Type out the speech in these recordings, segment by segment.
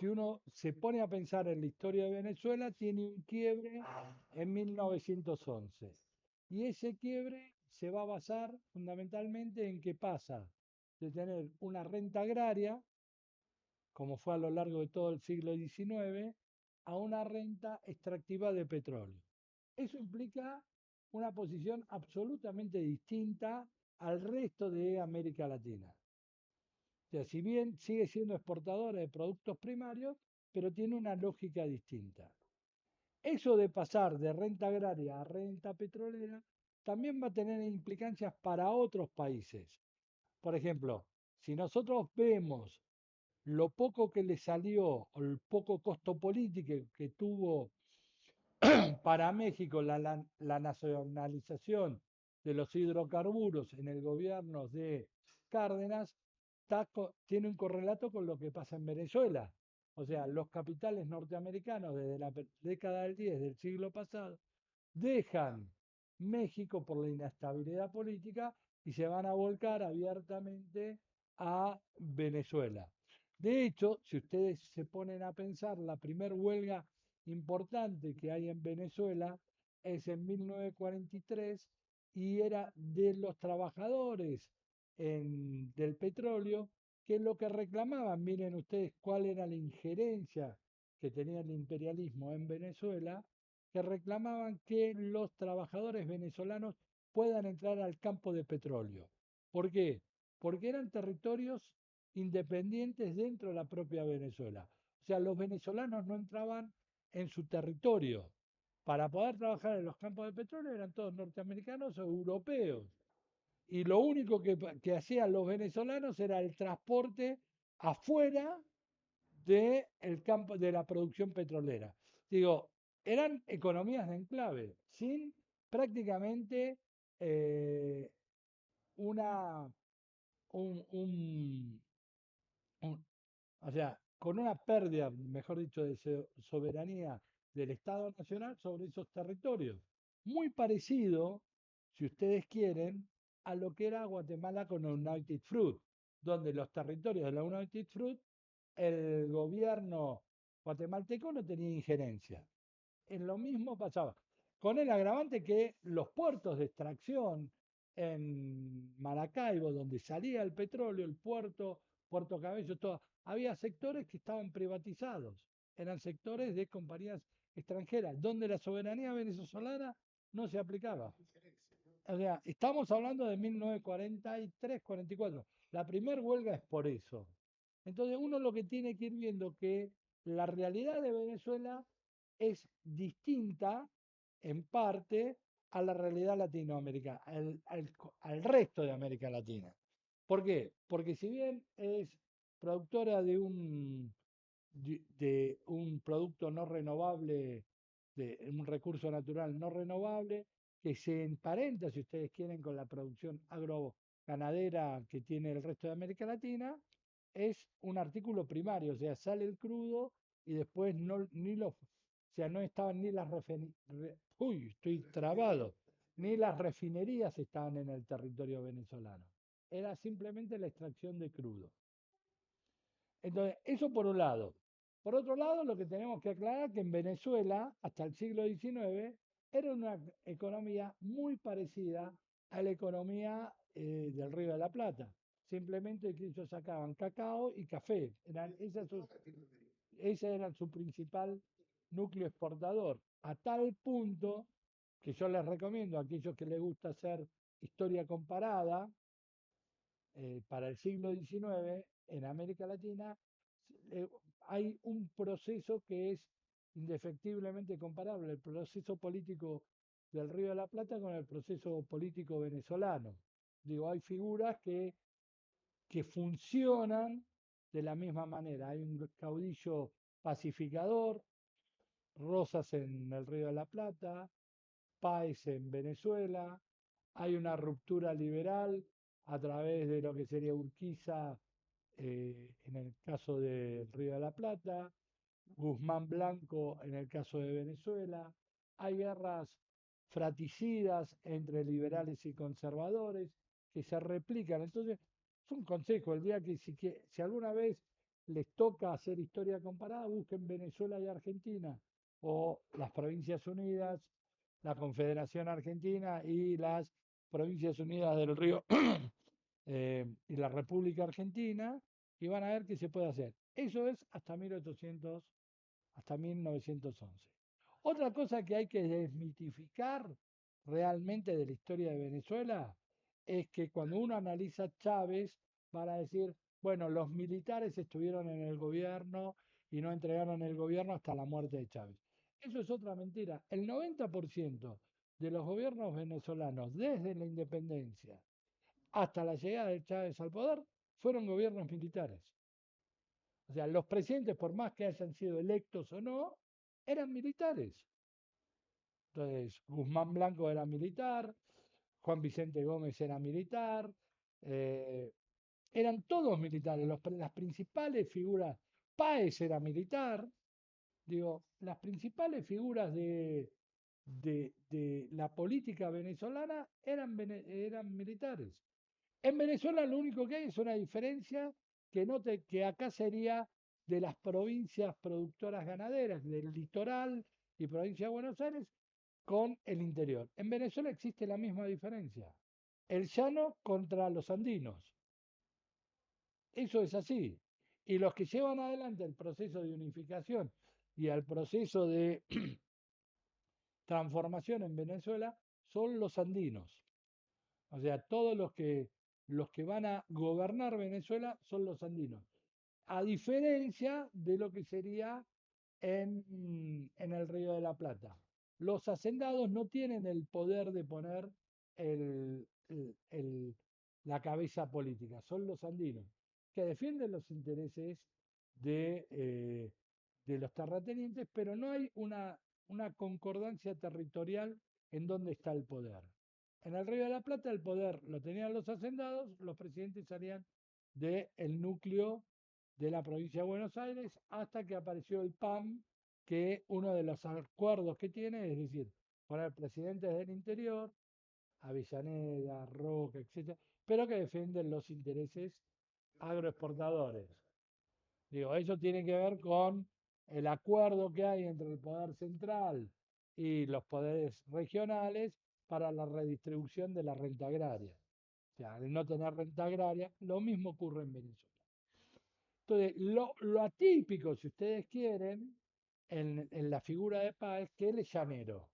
si uno se pone a pensar en la historia de Venezuela, tiene un quiebre en 1911. Y ese quiebre se va a basar fundamentalmente en que pasa de tener una renta agraria, como fue a lo largo de todo el siglo XIX, a una renta extractiva de petróleo. Eso implica una posición absolutamente distinta al resto de América Latina. O sea, si bien sigue siendo exportadora de productos primarios, pero tiene una lógica distinta. Eso de pasar de renta agraria a renta petrolera también va a tener implicancias para otros países. Por ejemplo, si nosotros vemos lo poco que le salió o el poco costo político que tuvo para México la nacionalización de los hidrocarburos en el gobierno de Cárdenas, tiene un correlato con lo que pasa en Venezuela. O sea, los capitales norteamericanos desde la década del 10 del siglo pasado dejan México por la inestabilidad política y se van a volcar abiertamente a Venezuela. De hecho, si ustedes se ponen a pensar, la primer huelga importante que hay en Venezuela es en 1943 y era de los trabajadores del petróleo, que lo que reclamaban, miren ustedes cuál era la injerencia que tenía el imperialismo en Venezuela, que reclamaban que los trabajadores venezolanos puedan entrar al campo de petróleo. ¿Por qué? Porque eran territorios independientes dentro de la propia Venezuela. O sea, los venezolanos no entraban en su territorio. Para poder trabajar en los campos de petróleo eran todos norteamericanos o europeos. Y lo único que hacían los venezolanos era el transporte afuera del campo de la producción petrolera. Digo, eran economías de enclave, sin prácticamente eh, una, un, un, o sea, con una pérdida, mejor dicho, de soberanía del Estado Nacional sobre esos territorios. Muy parecido, si ustedes quieren, a lo que era Guatemala con United Fruit, donde los territorios de la United Fruit, el gobierno guatemalteco no tenía injerencia. En lo mismo pasaba, con el agravante que los puertos de extracción en Maracaibo, donde salía el petróleo, el puerto, Puerto Cabello, todo, había sectores que estaban privatizados, eran sectores de compañías extranjeras, donde la soberanía venezolana no se aplicaba. O sea, estamos hablando de 1943-44. La primera huelga es por eso. Entonces uno lo que tiene que ir viendo que la realidad de Venezuela es distinta en parte a la realidad latinoamericana, al resto de América Latina. ¿Por qué? Porque si bien es productora de un producto no renovable, de un recurso natural no renovable, que se emparenta, si ustedes quieren, con la producción agroganadera que tiene el resto de América Latina, es un artículo primario, o sea, sale el crudo y después no, o sea, no estaban ni uy, estoy trabado, ni las refinerías estaban en el territorio venezolano. Era simplemente la extracción de crudo. Entonces, eso por un lado. Por otro lado, lo que tenemos que aclarar es que en Venezuela, hasta el siglo XIX, era una economía muy parecida a la economía del Río de la Plata. Simplemente que ellos sacaban cacao y café. Ese era su principal núcleo exportador. A tal punto que yo les recomiendo a aquellos que les gusta hacer historia comparada, para el siglo XIX en América Latina, eh, hay un proceso que es indefectiblemente comparable, el proceso político del Río de la Plata con el proceso político venezolano. Digo, hay figuras que funcionan de la misma manera. Hay un caudillo pacificador, Rosas en el Río de la Plata, Páez en Venezuela, hay una ruptura liberal a través de lo que sería Urquiza en el caso del Río de la Plata, Guzmán Blanco en el caso de Venezuela, hay guerras fraticidas entre liberales y conservadores que se replican. Entonces, es un consejo, el día que si alguna vez les toca hacer historia comparada, busquen Venezuela y Argentina o las Provincias Unidas, la Confederación Argentina y las Provincias Unidas del Río y la República Argentina y van a ver qué se puede hacer. Eso es hasta 1800, hasta 1911. Otra cosa que hay que desmitificar realmente de la historia de Venezuela es que cuando uno analiza Chávez, van a decir, bueno, los militares estuvieron en el gobierno y no entregaron el gobierno hasta la muerte de Chávez. Eso es otra mentira. El 90% de los gobiernos venezolanos, desde la independencia hasta la llegada de Chávez al poder, fueron gobiernos militares. O sea, los presidentes, por más que hayan sido electos o no, eran militares. Entonces, Guzmán Blanco era militar, Juan Vicente Gómez era militar, eh, eran todos militares. Las principales figuras, Páez era militar, digo, las principales figuras de la política venezolana eran militares. En Venezuela lo único que hay es una diferencia que acá sería de las provincias productoras ganaderas, del litoral y provincia de Buenos Aires, con el interior. En Venezuela existe la misma diferencia. El llano contra los andinos. Eso es así. Y los que llevan adelante el proceso de unificación y el proceso de transformación en Venezuela son los andinos. O sea, todos los que van a gobernar Venezuela son los andinos. A diferencia de lo que sería en el Río de la Plata. Los hacendados no tienen el poder de poner el- el- el- la cabeza política, son los andinos, que defienden los intereses de los terratenientes, pero no hay una concordancia territorial en dónde está el poder. En el Río de la Plata el poder lo tenían los hacendados, los presidentes salían del núcleo de la provincia de Buenos Aires hasta que apareció el PAM, que uno de los acuerdos que tiene es decir, poner presidentes del interior, Avellaneda, Roca, etcétera, pero que defienden los intereses agroexportadores. Digo, eso tiene que ver con el acuerdo que hay entre el poder central y los poderes regionales para la redistribución de la renta agraria. O sea, al no tener renta agraria, lo mismo ocurre en Venezuela. Entonces, lo atípico, si ustedes quieren, en la figura de Páez, que él es llanero,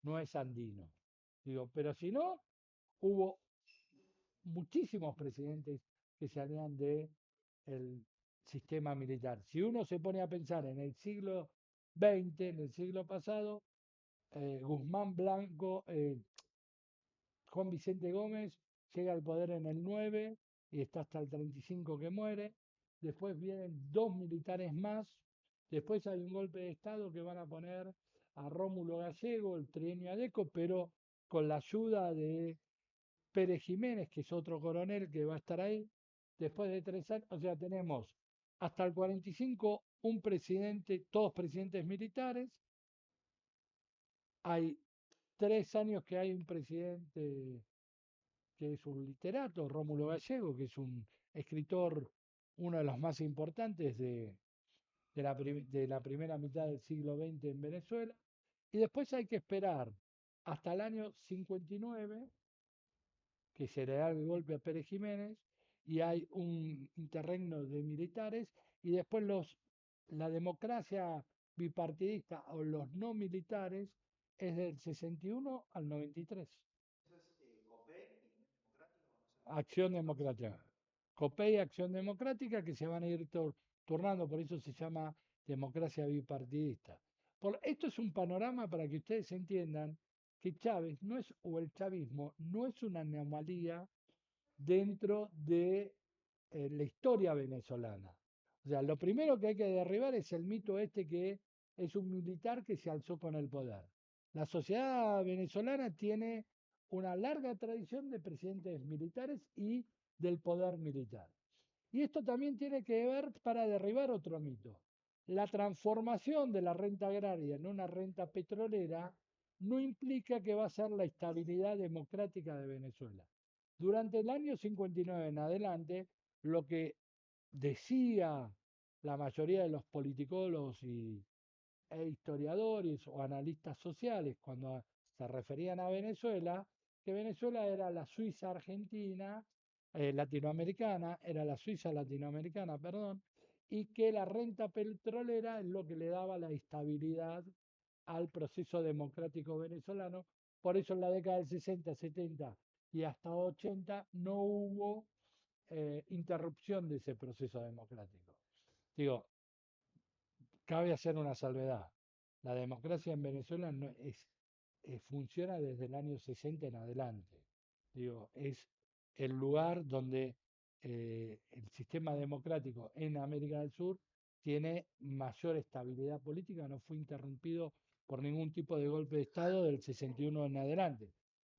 no es andino. Digo, pero si no, hubo muchísimos presidentes que salían del sistema militar. Si uno se pone a pensar en el siglo XX, en el siglo pasado, Guzmán Blanco, Juan Vicente Gómez llega al poder en el 9 y está hasta el 35 que muere. Después vienen dos militares más. Después hay un golpe de Estado que van a poner a Rómulo Gallego, el trienio Adeco, pero con la ayuda de Pérez Jiménez, que es otro coronel que va a estar ahí. Después de 3 años, o sea, tenemos hasta el 45 un presidente, todos presidentes militares. Hay 3 años que hay un presidente que es un literato, Rómulo Gallego, que es un escritor, uno de los más importantes de la primera mitad del siglo XX en Venezuela. Y después hay que esperar hasta el año 59, que se le da el golpe a Pérez Jiménez, y hay un interregno de militares, y después la democracia bipartidista o los no militares es del 61 al 93. Acción Democrática. COPEI y Acción Democrática que se van a ir turnando, por eso se llama democracia bipartidista. Esto es un panorama para que ustedes entiendan que Chávez no es, o el chavismo, no es una anomalía dentro de la historia venezolana. O sea, lo primero que hay que derribar es el mito este que es un militar que se alzó con el poder. La sociedad venezolana tiene una larga tradición de presidentes militares y del poder militar. Y esto también tiene que ver para derribar otro mito. La transformación de la renta agraria en una renta petrolera no implica que va a ser la estabilidad democrática de Venezuela. Durante el año 59 en adelante, lo que decía la mayoría de los politicólogos e historiadores o analistas sociales, cuando se referían a Venezuela, que Venezuela era la Suiza argentina, latinoamericana, era la Suiza latinoamericana, perdón, y que la renta petrolera es lo que le daba la estabilidad al proceso democrático venezolano. Por eso en la década del 60, 70 y hasta 80 no hubo interrupción de ese proceso democrático. Digo, cabe hacer una salvedad. La democracia en Venezuela no funciona desde el año 60 en adelante. Digo, es el lugar donde el sistema democrático en América del Sur tiene mayor estabilidad política, no fue interrumpido por ningún tipo de golpe de Estado del 61 en adelante,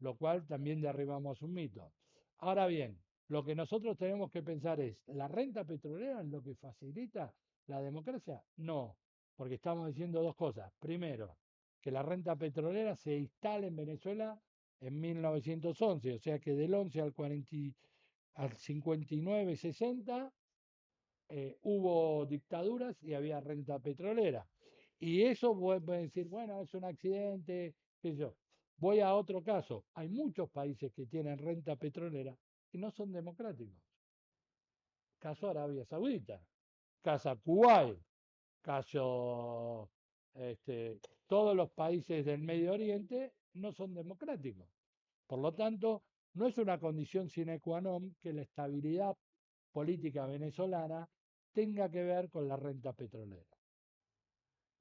lo cual también derribamos un mito. Ahora bien, lo que nosotros tenemos que pensar es, ¿la renta petrolera es lo que facilita la democracia? No, porque estamos diciendo dos cosas. Primero, que la renta petrolera se instala en Venezuela en 1911, o sea que del 11 al 40, al 59, 60 hubo dictaduras y había renta petrolera. Y eso puede decir, bueno, es un accidente, qué sé yo. Voy a otro caso. Hay muchos países que tienen renta petrolera y no son democráticos. Caso Arabia Saudita, caso Kuwait, caso todos los países del Medio Oriente no son democráticos. Por lo tanto, no es una condición sine qua non que la estabilidad política venezolana tenga que ver con la renta petrolera.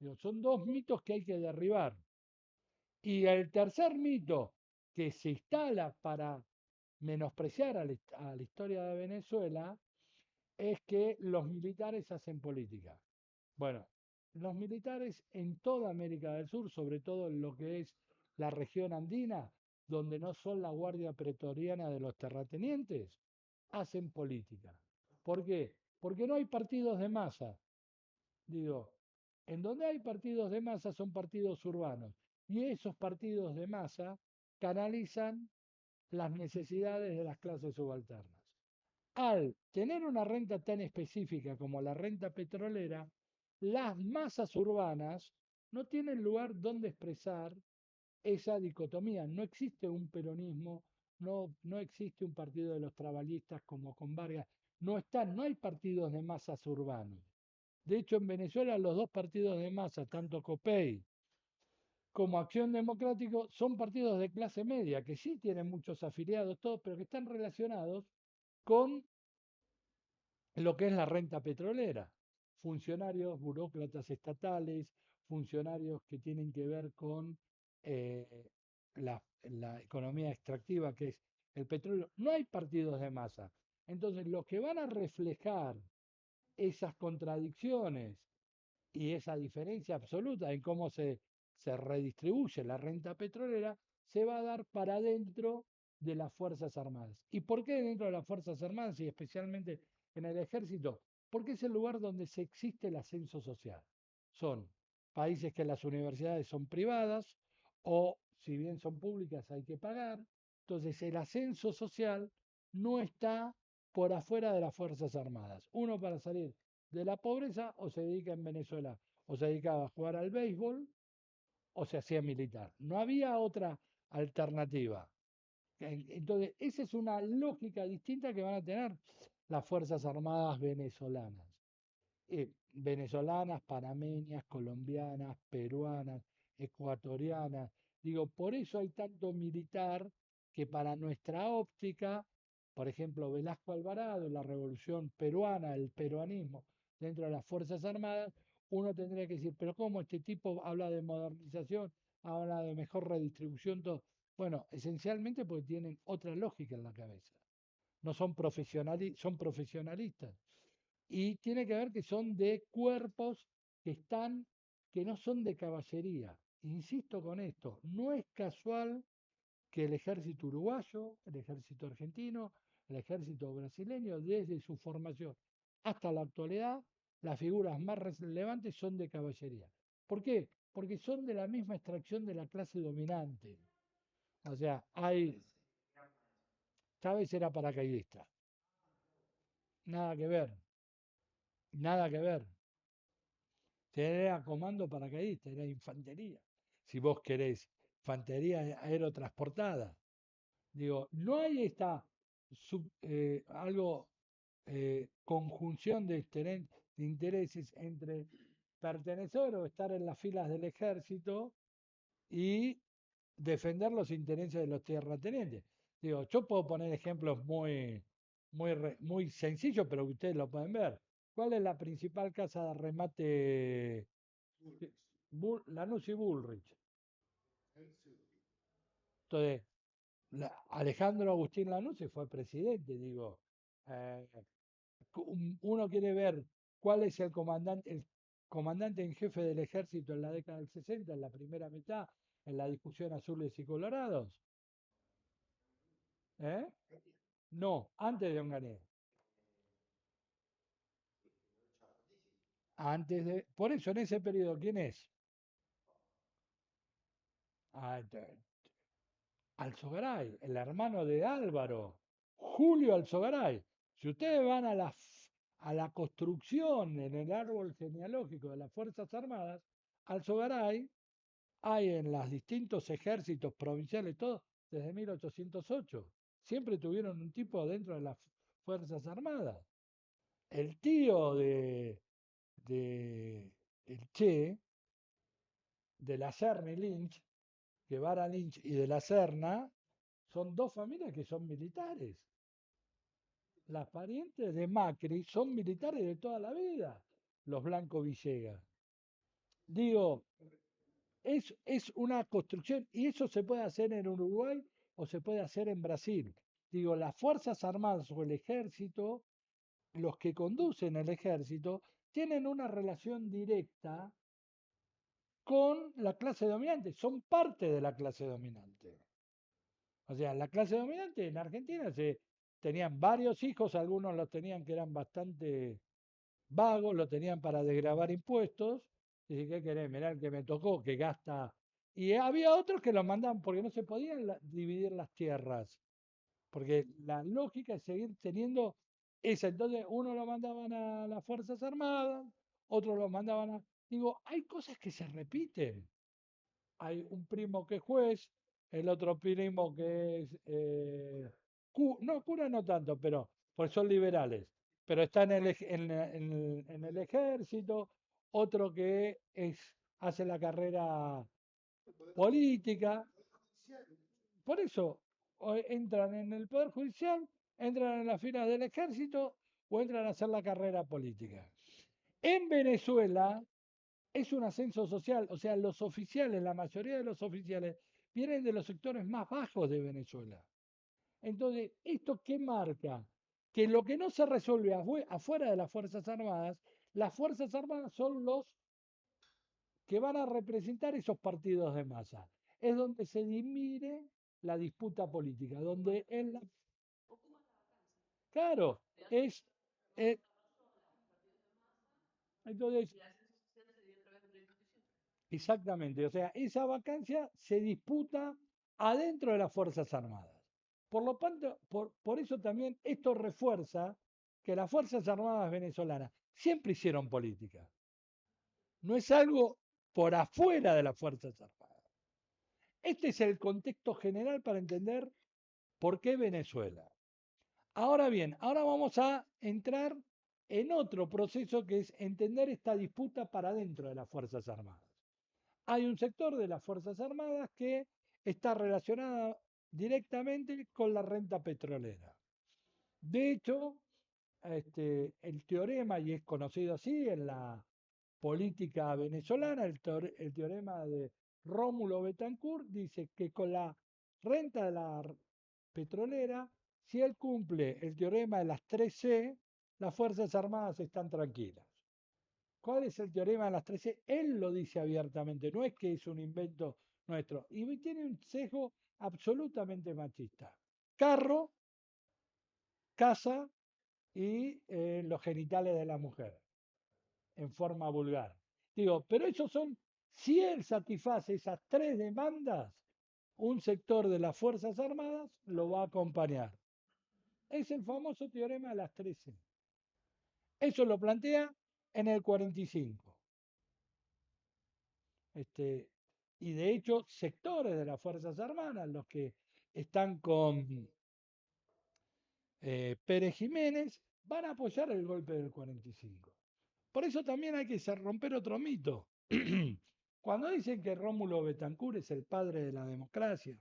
Digo, son dos mitos que hay que derribar. Y el tercer mito que se instala para menospreciar a la historia de Venezuela es que los militares hacen política. Bueno, los militares en toda América del Sur, sobre todo en lo que es la región andina, donde no son la guardia pretoriana de los terratenientes, hacen política. ¿Por qué? Porque no hay partidos de masa. Digo, en donde hay partidos de masa son partidos urbanos. Y esos partidos de masa canalizan las necesidades de las clases subalternas. Al tener una renta tan específica como la renta petrolera, las masas urbanas no tienen lugar donde expresar esa dicotomía. No existe un peronismo, no existe un partido de los trabajistas como con Vargas. No hay partidos de masas urbanos. De hecho, en Venezuela los dos partidos de masa, tanto COPEI como Acción Democrático, son partidos de clase media, que sí tienen muchos afiliados, todos, pero que están relacionados con lo que es la renta petrolera. Funcionarios, burócratas estatales, funcionarios que tienen que ver con eh, la economía extractiva, que es el petróleo. No hay partidos de masa. Entonces, los que van a reflejar esas contradicciones y esa diferencia absoluta en cómo se redistribuye la renta petrolera se va a dar para dentro de las Fuerzas Armadas. ¿Y por qué dentro de las Fuerzas Armadas y especialmente en el ejército? Porque es el lugar donde se existe el ascenso social. Son países que las universidades son privadas o si bien son públicas hay que pagar. Entonces el ascenso social no está por afuera de las Fuerzas Armadas. Uno para salir de la pobreza o se dedica en Venezuela, o se dedicaba a jugar al béisbol o se hacía militar. No había otra alternativa. Entonces, esa es una lógica distinta que van a tener las Fuerzas Armadas venezolanas. Venezolanas, panameñas, colombianas, peruanas, ecuatorianas. Digo, por eso hay tanto militar que para nuestra óptica, por ejemplo, Velasco Alvarado, la revolución peruana, el peruanismo dentro de las Fuerzas Armadas, uno tendría que decir, pero ¿cómo este tipo habla de modernización, habla de mejor redistribución, todo? Bueno, esencialmente porque tienen otra lógica en la cabeza. No son son profesionalistas y tiene que ver que son de cuerpos que están, que no son de caballería. Insisto con esto, no es casual que el ejército uruguayo, el ejército argentino, el ejército brasileño, desde su formación hasta la actualidad, las figuras más relevantes son de caballería. ¿Por qué? Porque son de la misma extracción de la clase dominante. O sea, Chávez era paracaidista. Nada que ver, nada que ver. Era comando paracaidista, era infantería. Si vos querés, infantería aerotransportada. Digo, no hay esta algo, conjunción de intereses entre pertenecer o estar en las filas del ejército y defender los intereses de los tierratenientes. Digo, yo puedo poner ejemplos muy sencillos, pero que ustedes lo pueden ver. ¿Cuál es la principal casa de remate? Lanús y Bullrich. Entonces, Alejandro Agustín Lanús fue presidente, digo. eh, Uno quiere ver cuál es el comandante en jefe del ejército en la década del 60, en la primera mitad, en la discusión azules y colorados. ¿Eh? No, antes de Onganía. Antes de. Por eso, en ese periodo, ¿quién es? Ah, Alzogaray, el hermano de Álvaro, Julio Alzogaray. Si ustedes van a la construcción en el árbol genealógico de las Fuerzas Armadas, Alzogaray hay en los distintos ejércitos provinciales, todo, desde 1808. Siempre tuvieron un tipo dentro de las Fuerzas Armadas. El tío de el Che, de la Serna y Lynch, Guevara Lynch y de la Serna, son dos familias que son militares. Las parientes de Macri son militares de toda la vida, los Blanco Villegas. Digo, es una construcción y eso se puede hacer en Uruguay o se puede hacer en Brasil. Digo, las Fuerzas Armadas o el ejército, los que conducen el ejército, tienen una relación directa con la clase dominante, son parte de la clase dominante. O sea, la clase dominante en Argentina tenían varios hijos, algunos los tenían que eran bastante vagos, lo tenían para desgravar impuestos. Y dije, ¿qué querés? Mirá el que me tocó, que gasta. Y había otros que los mandaban porque no se podían dividir las tierras. Porque la lógica es seguir teniendo esa. Entonces, uno lo mandaban a las Fuerzas Armadas, otros lo mandaban a. Digo, hay cosas que se repiten. Hay un primo que es juez, el otro primo que es, no, cura no tanto, pero pues son liberales, pero está en el ejército, otro que hace la carrera política. Por eso entran en el Poder Judicial, entran en las filas del ejército o entran a hacer la carrera política. En Venezuela es un ascenso social, o sea, los oficiales, la mayoría de los oficiales vienen de los sectores más bajos de Venezuela. Entonces, ¿esto qué marca? Que lo que no se resuelve afuera de las Fuerzas Armadas, las Fuerzas Armadas son los que van a representar esos partidos de masa. Es donde se dimire la disputa política, donde claro, es, eh, entonces, exactamente, o sea, esa vacancia se disputa adentro de las Fuerzas Armadas. Por lo tanto, por eso también esto refuerza que las Fuerzas Armadas venezolanas siempre hicieron política. No es algo por afuera de las Fuerzas Armadas. Este es el contexto general para entender por qué Venezuela. Ahora bien, ahora vamos a entrar en otro proceso que es entender esta disputa para dentro de las Fuerzas Armadas. Hay un sector de las Fuerzas Armadas que está relacionada directamente con la renta petrolera. De hecho, el teorema, y es conocido así en la política venezolana, el teorema de Rómulo Betancourt, dice que con la renta de la petrolera, si él cumple el teorema de las 3C, las Fuerzas Armadas están tranquilas. ¿Cuál es el teorema de las 13? Él lo dice abiertamente, no es que es un invento nuestro. Y tiene un sesgo absolutamente machista. Carro, casa y los genitales de la mujer, en forma vulgar. Digo, pero esos son, si él satisface esas tres demandas, un sector de las Fuerzas Armadas lo va a acompañar. Es el famoso teorema de las 13. Eso lo plantea en el 45. Este, y de hecho, sectores de las Fuerzas Armadas, los que están con Pérez Jiménez, van a apoyar el golpe del 45. Por eso también hay que romper otro mito. Cuando dicen que Rómulo Betancourt es el padre de la democracia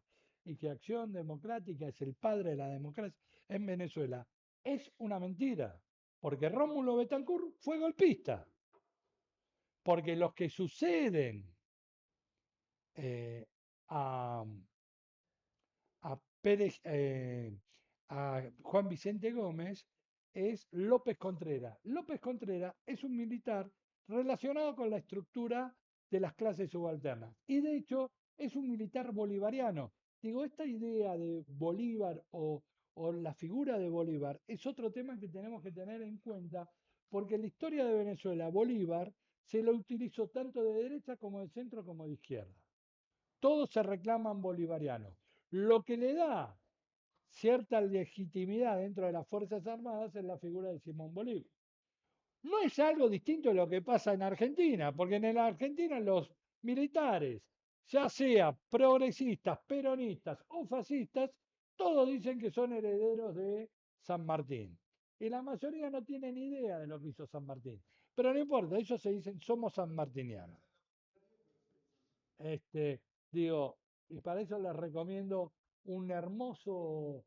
y que Acción Democrática es el padre de la democracia en Venezuela, es una mentira, porque Rómulo Betancourt fue golpista, porque los que suceden eh, a, a Pérez, a Juan Vicente Gómez es López Contreras. López Contreras es un militar relacionado con la estructura de las clases subalternas y de hecho es un militar bolivariano. Digo, esta idea de Bolívar o la figura de Bolívar es otro tema que tenemos que tener en cuenta porque en la historia de Venezuela Bolívar se lo utilizó tanto de derecha como de centro como de izquierda. Todos se reclaman bolivarianos. Lo que le da cierta legitimidad dentro de las Fuerzas Armadas es la figura de Simón Bolívar. No es algo distinto de lo que pasa en Argentina, porque en la Argentina los militares, ya sea progresistas, peronistas o fascistas, todos dicen que son herederos de San Martín. Y la mayoría no tienen idea de lo que hizo San Martín. Pero no importa, ellos se dicen somos sanmartinianos. Este, digo, y para eso les recomiendo un hermoso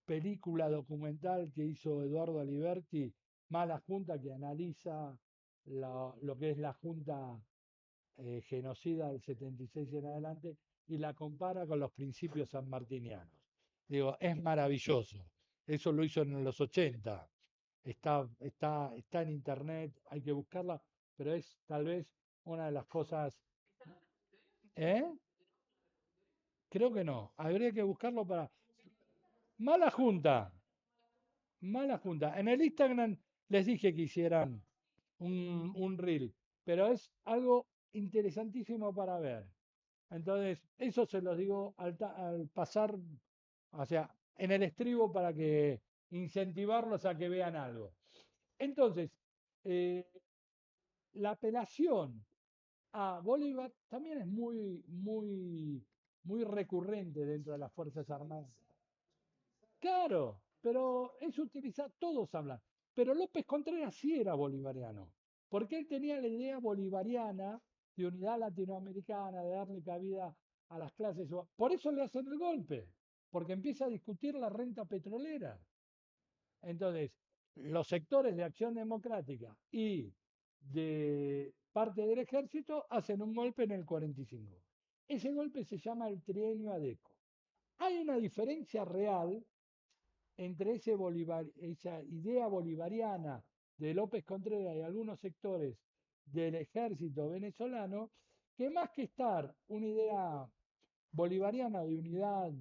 película documental que hizo Eduardo Aliberti, Mala Junta, que analiza lo que es la Junta genocida del 76 en adelante y la compara con los principios sanmartinianos. Digo, es maravilloso. Eso lo hizo en los 80. Está en internet, hay que buscarla, pero es tal vez una de las cosas. ¿Eh? Creo que no. Habría que buscarlo para. Mala junta. Mala junta. En el Instagram les dije que hicieran un reel, pero es algo interesantísimo para ver. Entonces, eso se los digo al pasar, o sea, en el estribo para que incentivarlos a que vean algo. Entonces, eh, la apelación a Bolívar también es muy recurrente dentro de las Fuerzas Armadas. Claro, pero es utilizar, todos hablan. Pero López Contreras sí era bolivariano, porque él tenía la idea bolivariana de unidad latinoamericana, de darle cabida a las clases. Por eso le hacen el golpe, porque empieza a discutir la renta petrolera. Entonces, los sectores de Acción Democrática y de parte del ejército hacen un golpe en el 45. Ese golpe se llama el trienio Adeco. Hay una diferencia real entre esa idea bolivariana de López Contreras y algunos sectores del ejército venezolano, que más que estar una idea bolivariana de unidad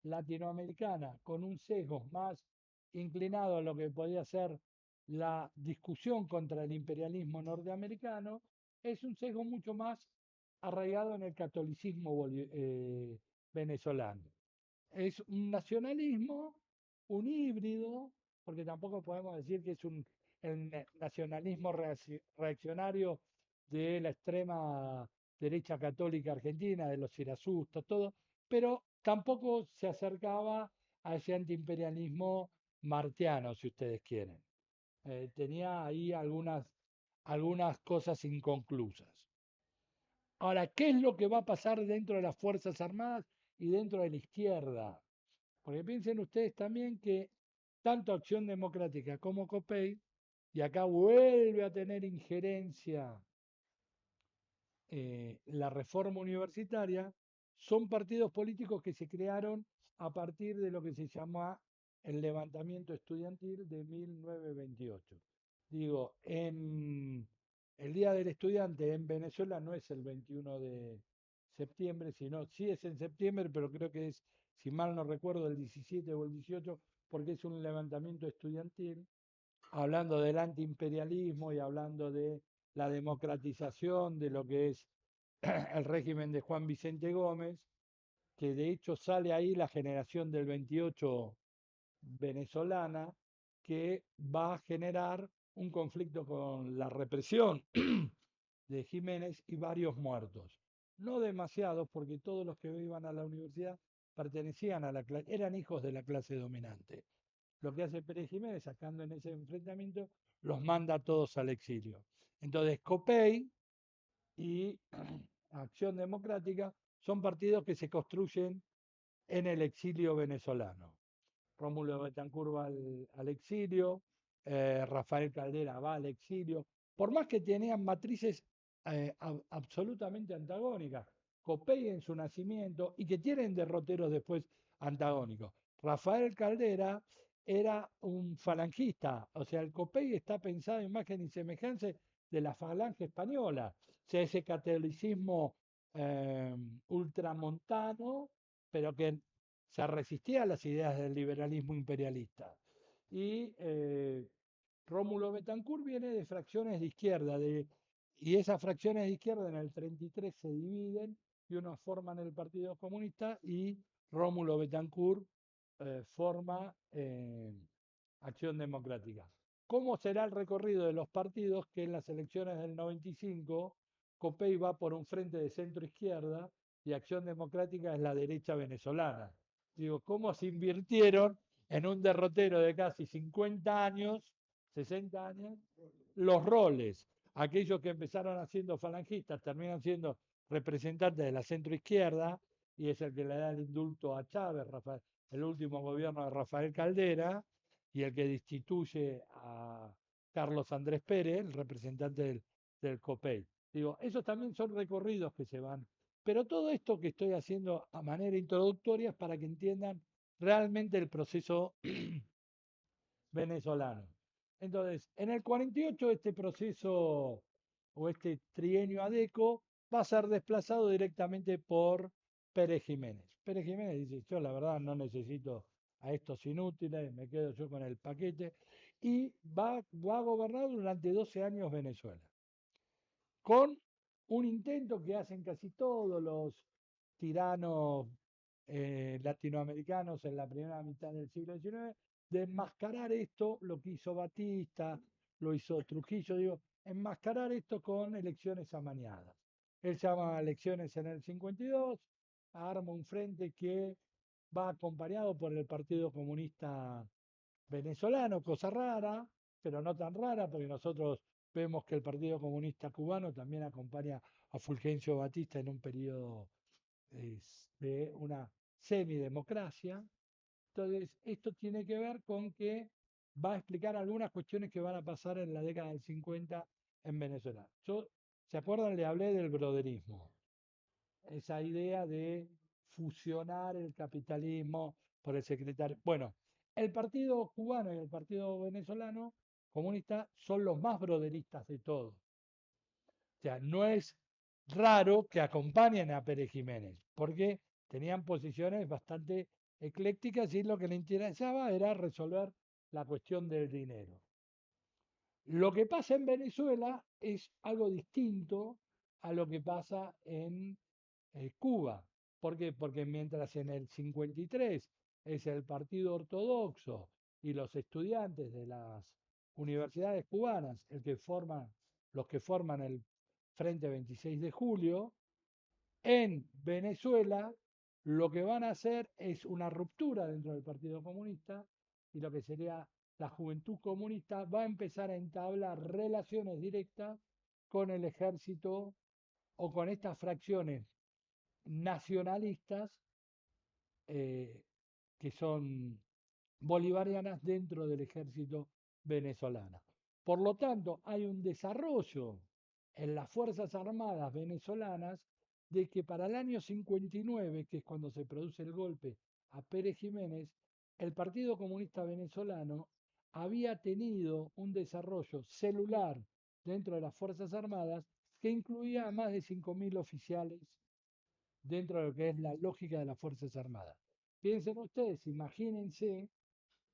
latinoamericana con un sesgo más inclinado a lo que podía ser la discusión contra el imperialismo norteamericano, es un sesgo mucho más arraigado en el catolicismo venezolano. Es un nacionalismo, un híbrido, porque tampoco podemos decir que es el nacionalismo reaccionario de la extrema derecha católica argentina, de los irasustos, todo, pero tampoco se acercaba a ese antiimperialismo martiano, si ustedes quieren. Tenía ahí algunas cosas inconclusas. Ahora, ¿qué es lo que va a pasar dentro de las Fuerzas Armadas y dentro de la izquierda? Porque piensen ustedes también que tanto Acción Democrática como COPEI, y acá vuelve a tener injerencia la reforma universitaria, son partidos políticos que se crearon a partir de lo que se llama el levantamiento estudiantil de 1928. Digo, el Día del Estudiante en Venezuela no es el 21 de septiembre, sino sí es en septiembre, pero creo que es, si mal no recuerdo, el 17 o el 18, porque es un levantamiento estudiantil, hablando del antiimperialismo y hablando de la democratización de lo que es el régimen de Juan Vicente Gómez, que de hecho sale ahí la generación del 28 venezolana, que va a generar un conflicto con la represión de Jiménez y varios muertos. No demasiados, porque todos los que iban a la universidad pertenecían a la clase, eran hijos de la clase dominante. Lo que hace Pérez Jiménez, sacando en ese enfrentamiento, los manda a todos al exilio. Entonces, COPEI y Acción Democrática son partidos que se construyen en el exilio venezolano. Rómulo Betancourt va al exilio, Rafael Caldera va al exilio, por más que tenían matrices absolutamente antagónicas, Copey en su nacimiento y que tienen derroteros después antagónicos. Rafael Caldera era un falangista, o sea, el Copey está pensado en imagen y semejanza de la falange española, o sea, ese catolicismo eh, ultramontano, pero que se resistía a las ideas del liberalismo imperialista. Y Rómulo Betancourt viene de fracciones de izquierda, y esas fracciones de izquierda en el 33 se dividen y unos forman el Partido Comunista y Rómulo Betancourt forma Acción Democrática. ¿Cómo será el recorrido de los partidos que en las elecciones del 95 Copey va por un frente de centro izquierda y Acción Democrática es la derecha venezolana? Digo, ¿cómo se invirtieron en un derrotero de casi 50 años, 60 años, los roles? Aquellos que empezaron haciendo falangistas terminan siendo representantes de la centroizquierda y es el que le da el indulto a Chávez, el último gobierno de Rafael Caldera, y el que destituye a Carlos Andrés Pérez, el representante del COPEI. Digo, esos también son recorridos que se van. Pero todo esto que estoy haciendo a manera introductoria es para que entiendan realmente el proceso venezolano. Entonces, en el 48 este proceso o este trienio ADECO va a ser desplazado directamente por Pérez Jiménez. Pérez Jiménez dice, yo la verdad no necesito a estos inútiles, me quedo yo con el paquete, y va a gobernar durante 12 años Venezuela, con un intento que hacen casi todos los tiranos latinoamericanos en la primera mitad del siglo XIX, de enmascarar esto, lo que hizo Batista, lo hizo Trujillo, digo, enmascarar esto con elecciones amañadas. Él llama elecciones en el 52, arma un frente que va acompañado por el Partido Comunista Venezolano, cosa rara, pero no tan rara, porque nosotros vemos que el Partido Comunista Cubano también acompaña a Fulgencio Batista en un periodo de una semidemocracia. Entonces, esto tiene que ver con que va a explicar algunas cuestiones que van a pasar en la década del 50 en Venezuela. ¿Se acuerdan? Le hablé del broderismo, esa idea de fusionar el capitalismo por el secretario. Bueno, el partido cubano y el partido venezolano comunista son los más broderistas de todos. O sea, no es raro que acompañen a Pérez Jiménez, porque tenían posiciones bastante eclécticas y lo que le interesaba era resolver la cuestión del dinero. Lo que pasa en Venezuela es algo distinto a lo que pasa en Cuba. ¿Por qué? Porque mientras en el 53 es el Partido Ortodoxo y los estudiantes de las universidades cubanas los que forman el Frente 26 de Julio, en Venezuela lo que van a hacer es una ruptura dentro del Partido Comunista y lo que sería la Juventud Comunista va a empezar a entablar relaciones directas con el ejército o con estas fracciones nacionalistas eh, que son bolivarianas dentro del ejército venezolano. Por lo tanto, hay un desarrollo en las Fuerzas Armadas venezolanas de que para el año 59, que es cuando se produce el golpe a Pérez Jiménez, el Partido Comunista Venezolano había tenido un desarrollo celular dentro de las Fuerzas Armadas que incluía a más de 5.000 oficiales dentro de lo que es la lógica de las Fuerzas Armadas. Piensen ustedes, imagínense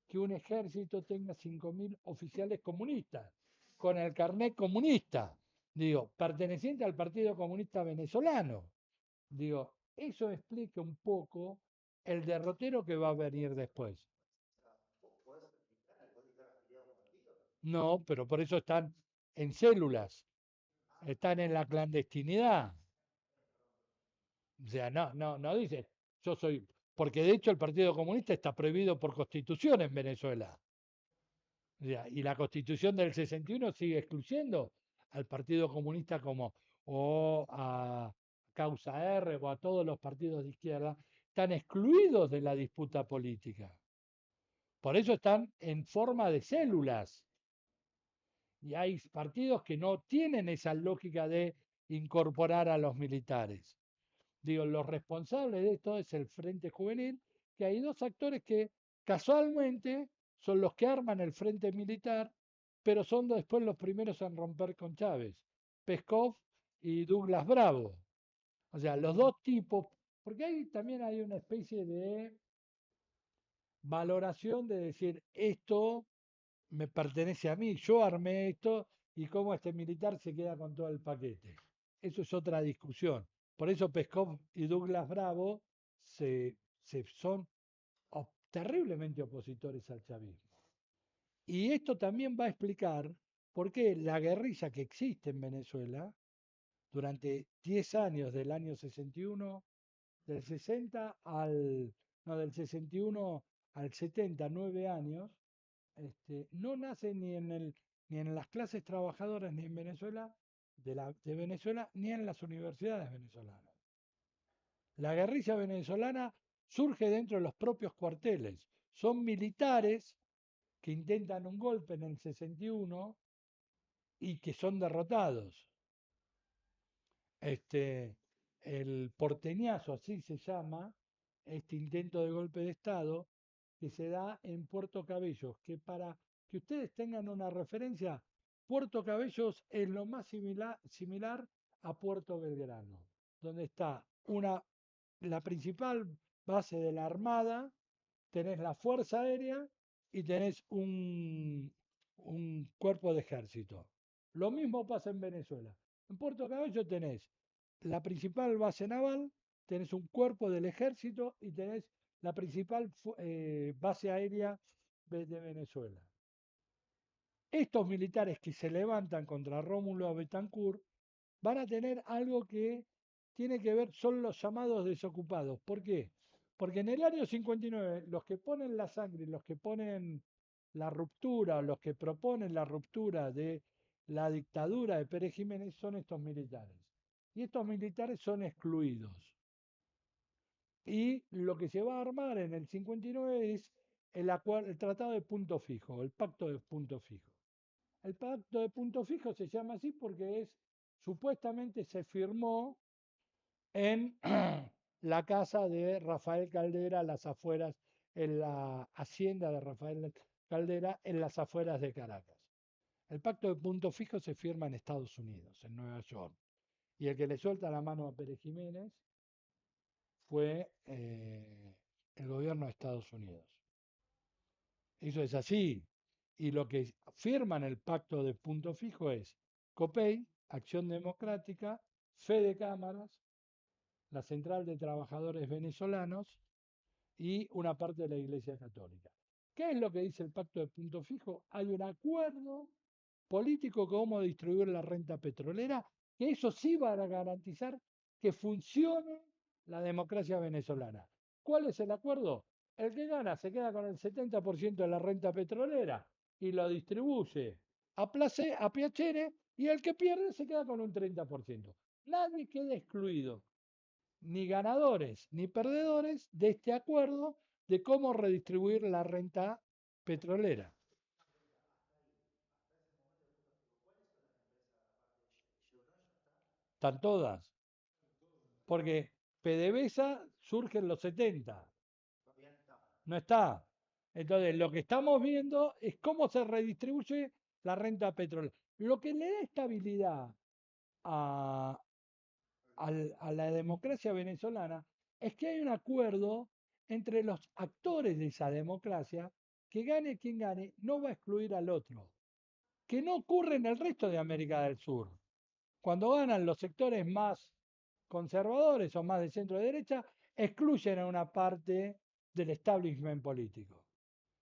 que un ejército tenga 5.000 oficiales comunistas, con el carnet comunista, digo, perteneciente al Partido Comunista Venezolano. Digo, eso explica un poco el derrotero que va a venir después. No, pero por eso están en células. están en la clandestinidad. O sea, no dice, yo soy, porque de hecho el Partido Comunista está prohibido por constitución en Venezuela. O sea, y la constitución del 61 sigue excluyendo al Partido Comunista como, o a Causa R o a todos los partidos de izquierda, están excluidos de la disputa política. Por eso están en forma de células. Y hay partidos que no tienen esa lógica de incorporar a los militares. Digo, los responsables de esto es el Frente Juvenil, que hay dos actores que casualmente son los que arman el Frente Militar, pero son después los primeros en romper con Chávez, Peskov y Douglas Bravo. O sea, los dos tipos, porque ahí también hay una especie de valoración de decir, esto me pertenece a mí, yo armé esto y cómo este militar se queda con todo el paquete. Eso es otra discusión. Por eso Peskov y Douglas Bravo son terriblemente opositores al chavismo. Y esto también va a explicar por qué la guerrilla que existe en Venezuela durante 10 años, del año 61, del 60 al, no, del 61 al 70, 9 años, no nace ni en las clases trabajadoras ni en Venezuela, de Venezuela, ni en las universidades venezolanas. La guerrilla venezolana surge dentro de los propios cuarteles. Son militares que intentan un golpe en el 61 y que son derrotados. Este, el porteñazo, así se llama, este intento de golpe de Estado, que se da en Puerto Cabellos, que para que ustedes tengan una referencia, Puerto Cabellos es lo más similar a Puerto Belgrano, donde está la principal base de la Armada, tenés la Fuerza Aérea y tenés un cuerpo de ejército. Lo mismo pasa en Venezuela. En Puerto Cabello tenés la principal base naval, tenés un cuerpo del ejército y tenés la principal base aérea de Venezuela. Estos militares que se levantan contra Rómulo Betancourt van a tener algo que tiene que ver, son los llamados desocupados. ¿Por qué? Porque en el año 59, los que ponen la sangre, los que ponen la ruptura, los que proponen la ruptura de la dictadura de Pérez Jiménez son estos militares. Y estos militares son excluidos. Y lo que se va a armar en el 59 es el tratado de punto fijo, el pacto de punto fijo. El pacto de punto fijo se llama así porque supuestamente se firmó en la casa de Rafael Caldera, las afueras, en la hacienda de Rafael Caldera, en las afueras de Caracas. El pacto de punto fijo se firma en Estados Unidos, en Nueva York. Y el que le suelta la mano a Pérez Jiménez fue el gobierno de Estados Unidos. Eso es así. Y lo que firman el pacto de punto fijo es COPEI, Acción Democrática, Fede Cámaras, la Central de Trabajadores Venezolanos y una parte de la Iglesia Católica. ¿Qué es lo que dice el pacto de punto fijo? Hay un acuerdo político cómo distribuir la renta petrolera, que eso sí va a garantizar que funcione la democracia venezolana. ¿Cuál es el acuerdo? El que gana se queda con el 70% de la renta petrolera y lo distribuye a piacere y el que pierde se queda con un 30%. Nadie queda excluido, ni ganadores ni perdedores de este acuerdo de cómo redistribuir la renta petrolera. Están todas. Porque PDVSA surge en los 70, no está. Entonces, lo que estamos viendo es cómo se redistribuye la renta petrolera. Lo que le da estabilidad a, a la democracia venezolana es que hay un acuerdo entre los actores de esa democracia que gane quien gane, no va a excluir al otro, que no ocurre en el resto de América del Sur. Cuando ganan los sectores más conservadores o más de centro derecha, excluyen a una parte del establishment político.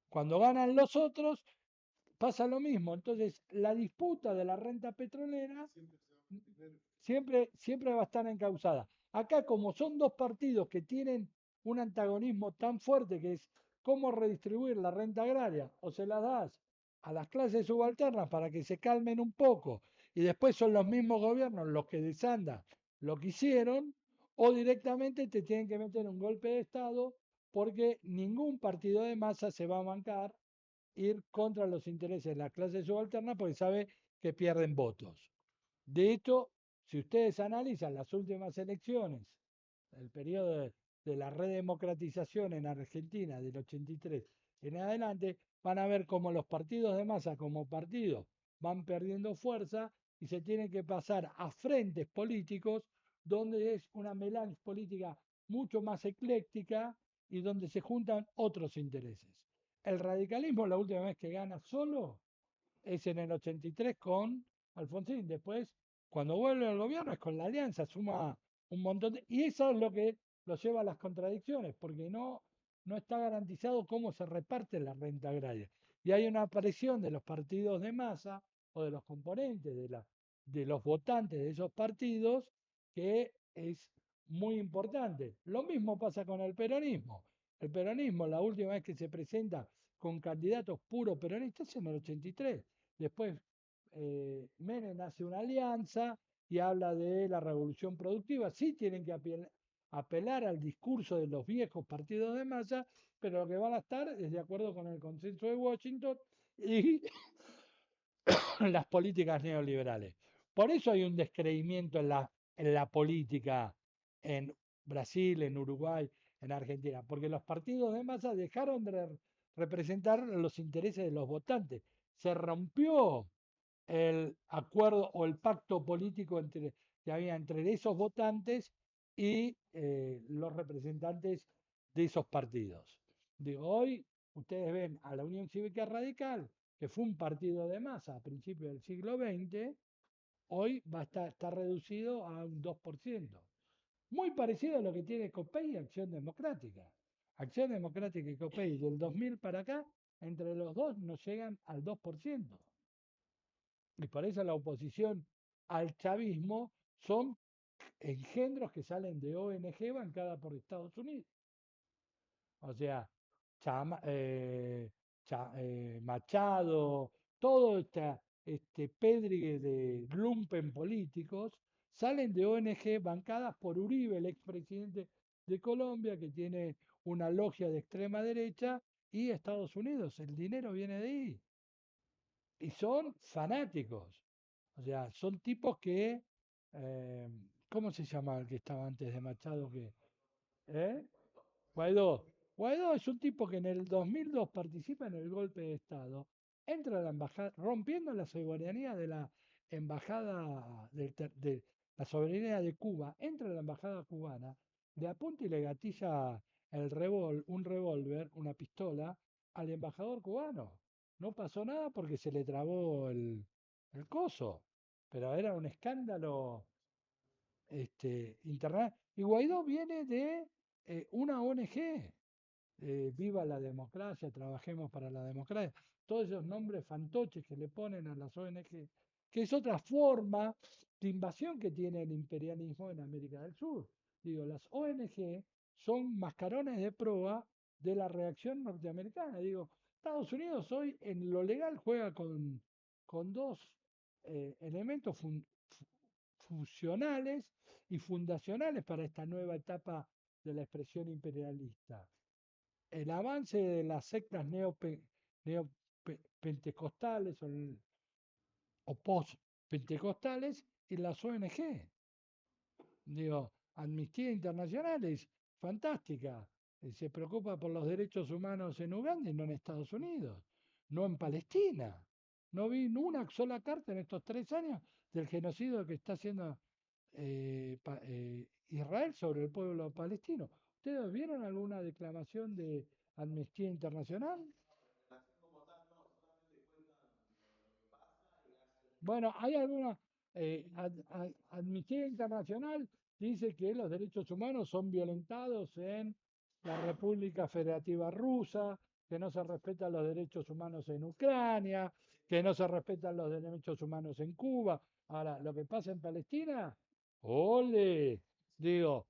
Cuando ganan los otros, pasa lo mismo. Entonces, la disputa de la renta petrolera siempre va a estar encausada. Acá, como son dos partidos que tienen un antagonismo tan fuerte que es cómo redistribuir la renta agraria, o se la das a las clases subalternas para que se calmen un poco, y después son los mismos gobiernos los que desandan lo que hicieron, o directamente te tienen que meter un golpe de Estado porque ningún partido de masa se va a bancar ir contra los intereses de la clase subalterna porque sabe que pierden votos. De hecho, si ustedes analizan las últimas elecciones, el periodo de la redemocratización en Argentina del 83 en adelante, van a ver cómo los partidos de masa como partidos van perdiendo fuerza y se tienen que pasar a frentes políticos donde es una melange política mucho más ecléctica y donde se juntan otros intereses. El radicalismo la última vez que gana solo es en el 83 con Alfonsín. Después, cuando vuelve al gobierno, es con la alianza, suma un montón de... Y eso es lo que lo lleva a las contradicciones, porque no está garantizado cómo se reparte la renta agraria. Y hay una aparición de los partidos de masa o de los componentes de los votantes de esos partidos que es muy importante. Lo mismo pasa con el peronismo. El peronismo, la última vez que se presenta con candidatos puros peronistas en el 83. Después Menem hace una alianza y habla de la revolución productiva. Sí tienen que apelar al discurso de los viejos partidos de masa, pero lo que van a estar es de acuerdo con el consenso de Washington y las políticas neoliberales. Por eso hay un descreimiento en la política en Brasil, en Uruguay, en Argentina, porque los partidos de masa dejaron de representar los intereses de los votantes. Se rompió el acuerdo o el pacto político que había entre esos votantes y los representantes de esos partidos. Digo, hoy ustedes ven a la Unión Cívica Radical, que fue un partido de masa a principios del siglo XX, hoy está reducido a un 2%. Muy parecido a lo que tiene COPEI y Acción Democrática. Acción Democrática y COPEI del 2000 para acá, entre los dos no llegan al 2%. Y por eso la oposición al chavismo son engendros que salen de ONG bancada por Estados Unidos. O sea, Machado, todo este pedrigue de lumpen políticos salen de ONG bancadas por Uribe, el expresidente de Colombia, que tiene una logia de extrema derecha, y Estados Unidos. El dinero viene de ahí. Y son fanáticos. O sea, son tipos que, eh, ¿cómo se llama el que estaba antes de Machado? ¿Eh? Guaidó. Guaidó es un tipo que en el 2002 participa en el golpe de Estado, entra a la embajada, rompiendo la soberanía de la embajada, de la soberanía de Cuba, entra a la embajada cubana, le apunta y le gatilla un revólver, una pistola, al embajador cubano. No pasó nada porque se le trabó el coso, pero era un escándalo internacional. Y Guaidó viene de una ONG, Viva la Democracia, Trabajemos para la Democracia, todos esos nombres fantoches que le ponen a las ONG, que es otra forma de invasión que tiene el imperialismo en América del Sur. Digo, las ONG son mascarones de proa de la reacción norteamericana. Digo, Estados Unidos hoy en lo legal juega con dos elementos funcionales y fundacionales para esta nueva etapa de la expresión imperialista. El avance de las sectas neopentecostales o post-pentecostales y las ONG. Digo, Amnistía Internacional es fantástica, se preocupa por los derechos humanos en Uganda y no en Estados Unidos, no en Palestina. No vi una sola carta en estos 3 años del genocidio que está haciendo Israel sobre el pueblo palestino. ¿Ustedes vieron alguna declamación de Amnistía Internacional? Bueno, hay alguna. Amnistía Internacional dice que los derechos humanos son violentados en la República Federativa Rusa, que no se respetan los derechos humanos en Ucrania, que no se respetan los derechos humanos en Cuba. Ahora, lo que pasa en Palestina, ole, digo,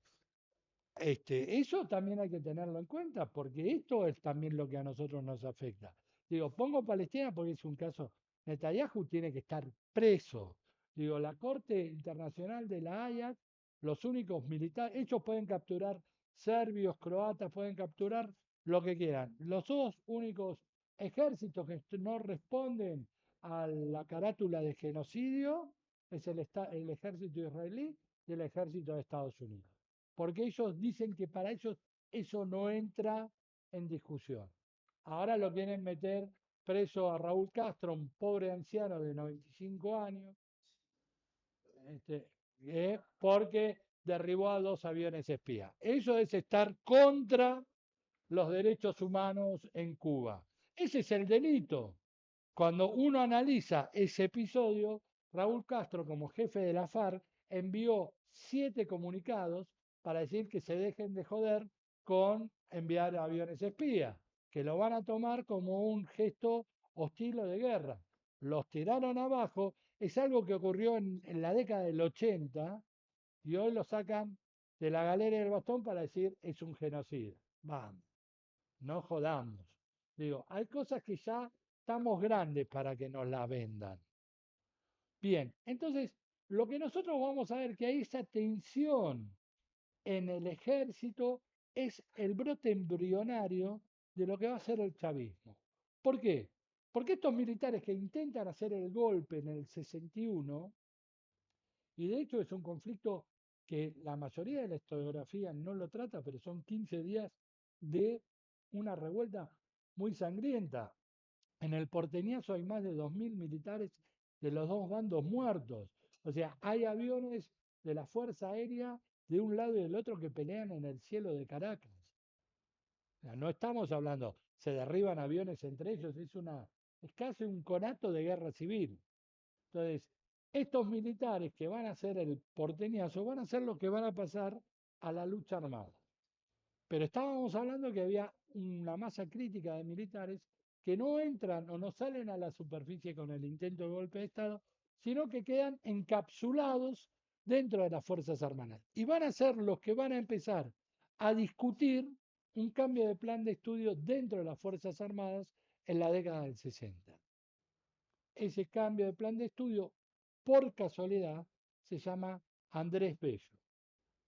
eso también hay que tenerlo en cuenta, porque esto es también lo que a nosotros nos afecta. Digo, pongo Palestina porque es un caso, Netanyahu tiene que estar preso. Digo, la Corte Internacional de la Haya, los únicos militares, ellos pueden capturar serbios, croatas, pueden capturar lo que quieran. Los dos únicos ejércitos que no responden a la carátula de genocidio es el ejército israelí y el ejército de Estados Unidos, porque ellos dicen que para ellos eso no entra en discusión. Ahora lo quieren meter preso a Raúl Castro, un pobre anciano de 95 años, este, porque derribó a 2 aviones espías. Eso es estar contra los derechos humanos en Cuba. Ese es el delito. Cuando uno analiza ese episodio, Raúl Castro, como jefe de la FARC, envió 7 comunicados para decir que se dejen de joder con enviar aviones espías, que lo van a tomar como un gesto hostil o de guerra. Los tiraron abajo, es algo que ocurrió en la década del 80 y hoy lo sacan de la galera del bastón para decir es un genocida. Vamos, no jodamos. Digo, hay cosas que ya estamos grandes para que nos la vendan. Bien, entonces lo que nosotros vamos a ver que hay esa tensión en el ejército es el brote embrionario de lo que va a ser el chavismo. ¿Por qué? Porque estos militares que intentan hacer el golpe en el 61, y de hecho es un conflicto que la mayoría de la historiografía no lo trata, pero son 15 días de una revuelta muy sangrienta. En el porteñazo hay más de 2.000 militares de los dos bandos muertos. O sea, hay aviones de la Fuerza Aérea de un lado y del otro que pelean en el cielo de Caracas. O sea, no estamos hablando, se derriban aviones entre ellos, es casi un conato de guerra civil. Entonces, estos militares que van a hacer el porteñazo van a ser los que van a pasar a la lucha armada. Pero estábamos hablando que había una masa crítica de militares que no entran o no salen a la superficie con el intento de golpe de Estado, sino que quedan encapsulados dentro de las Fuerzas Armadas. Y van a ser los que van a empezar a discutir un cambio de plan de estudio dentro de las Fuerzas Armadas en la década del 60. Ese cambio de plan de estudio, por casualidad, se llama Andrés Bello.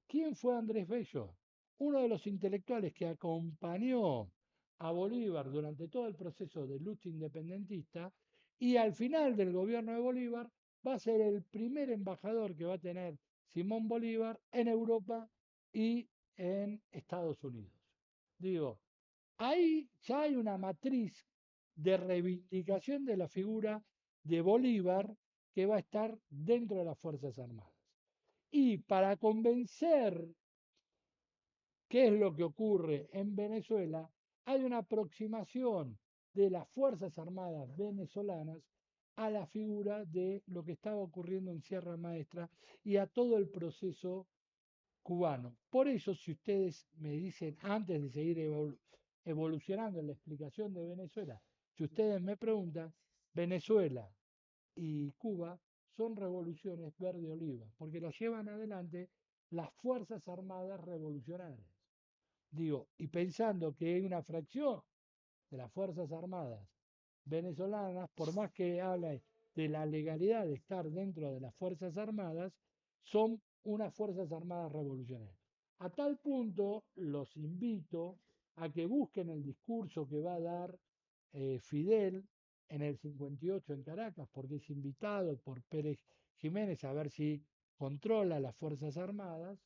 ¿Quién fue Andrés Bello? Uno de los intelectuales que acompañó a Bolívar durante todo el proceso de lucha independentista y al final del gobierno de Bolívar va a ser el primer embajador que va a tener Simón Bolívar en Europa y en Estados Unidos. Digo, ahí ya hay una matriz de reivindicación de la figura de Bolívar que va a estar dentro de las Fuerzas Armadas. Y para convencer qué es lo que ocurre en Venezuela, hay una aproximación de las Fuerzas Armadas venezolanas a la figura de lo que estaba ocurriendo en Sierra Maestra y a todo el proceso cubano. Por eso, si ustedes me dicen, antes de seguir evolucionando en la explicación de Venezuela, si ustedes me preguntan, Venezuela y Cuba son revoluciones verde-oliva, porque las llevan adelante las Fuerzas Armadas Revolucionarias. Digo, y pensando que hay una fracción de las Fuerzas Armadas venezolanas, por más que hable de la legalidad de estar dentro de las Fuerzas Armadas, son unas Fuerzas Armadas revolucionarias. A tal punto los invito a que busquen el discurso que va a dar Fidel en el 58 en Caracas, porque es invitado por Pérez Jiménez a ver si controla las Fuerzas Armadas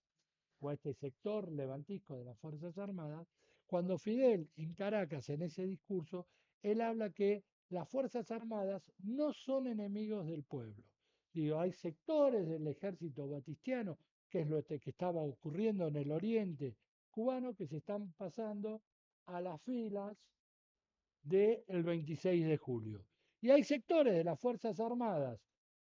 o a este sector levantisco de las Fuerzas Armadas, cuando Fidel en Caracas, en ese discurso, él habla que las Fuerzas Armadas no son enemigos del pueblo. Digo, hay sectores del ejército batistiano, que es lo que estaba ocurriendo en el oriente cubano, que se están pasando a las filas del 26 de julio. Y hay sectores de las Fuerzas Armadas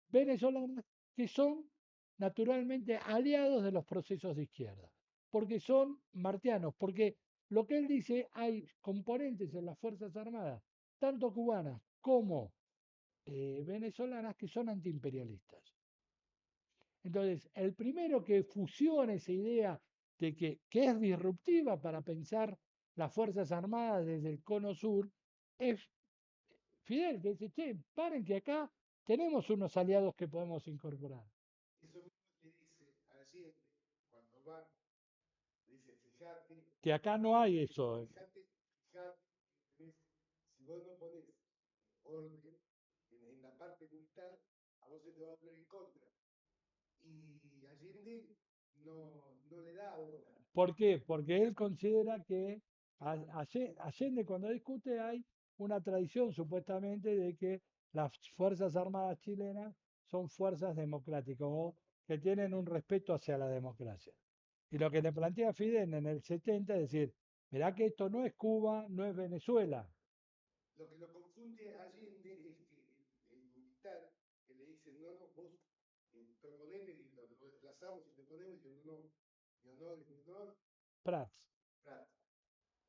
venezolanas que son naturalmente aliados de los procesos de izquierda, porque son martianos, porque lo que él dice, hay componentes en las Fuerzas Armadas, tanto cubanas como venezolanas que son antiimperialistas. Entonces, el primero que fusiona esa idea que es disruptiva para pensar las Fuerzas Armadas desde el cono sur es Fidel, que dice, che, paren que acá tenemos unos aliados que podemos incorporar. Eso mismo le dice a Allende cuando va, dice, fíjate, Que acá no hay eso. fíjate, ¿ves? Si vos no pones orden en la parte militar, a vos se te va a poner en contra. Y Allende no le da bola. ¿Por qué? Porque él considera que Allende cuando discute hay una tradición supuestamente de que las Fuerzas Armadas chilenas son fuerzas democráticas o que tienen un respeto hacia la democracia. Y lo que le plantea Fidel en el 70 es decir, mirá que esto no es Cuba, no es Venezuela. Lo que lo confunde a Allende es que el militar que le dice, no, no, vos proponeme y lo desplazamos y te ponemos y yo no, mi honor es mi honor, Prats. Prat.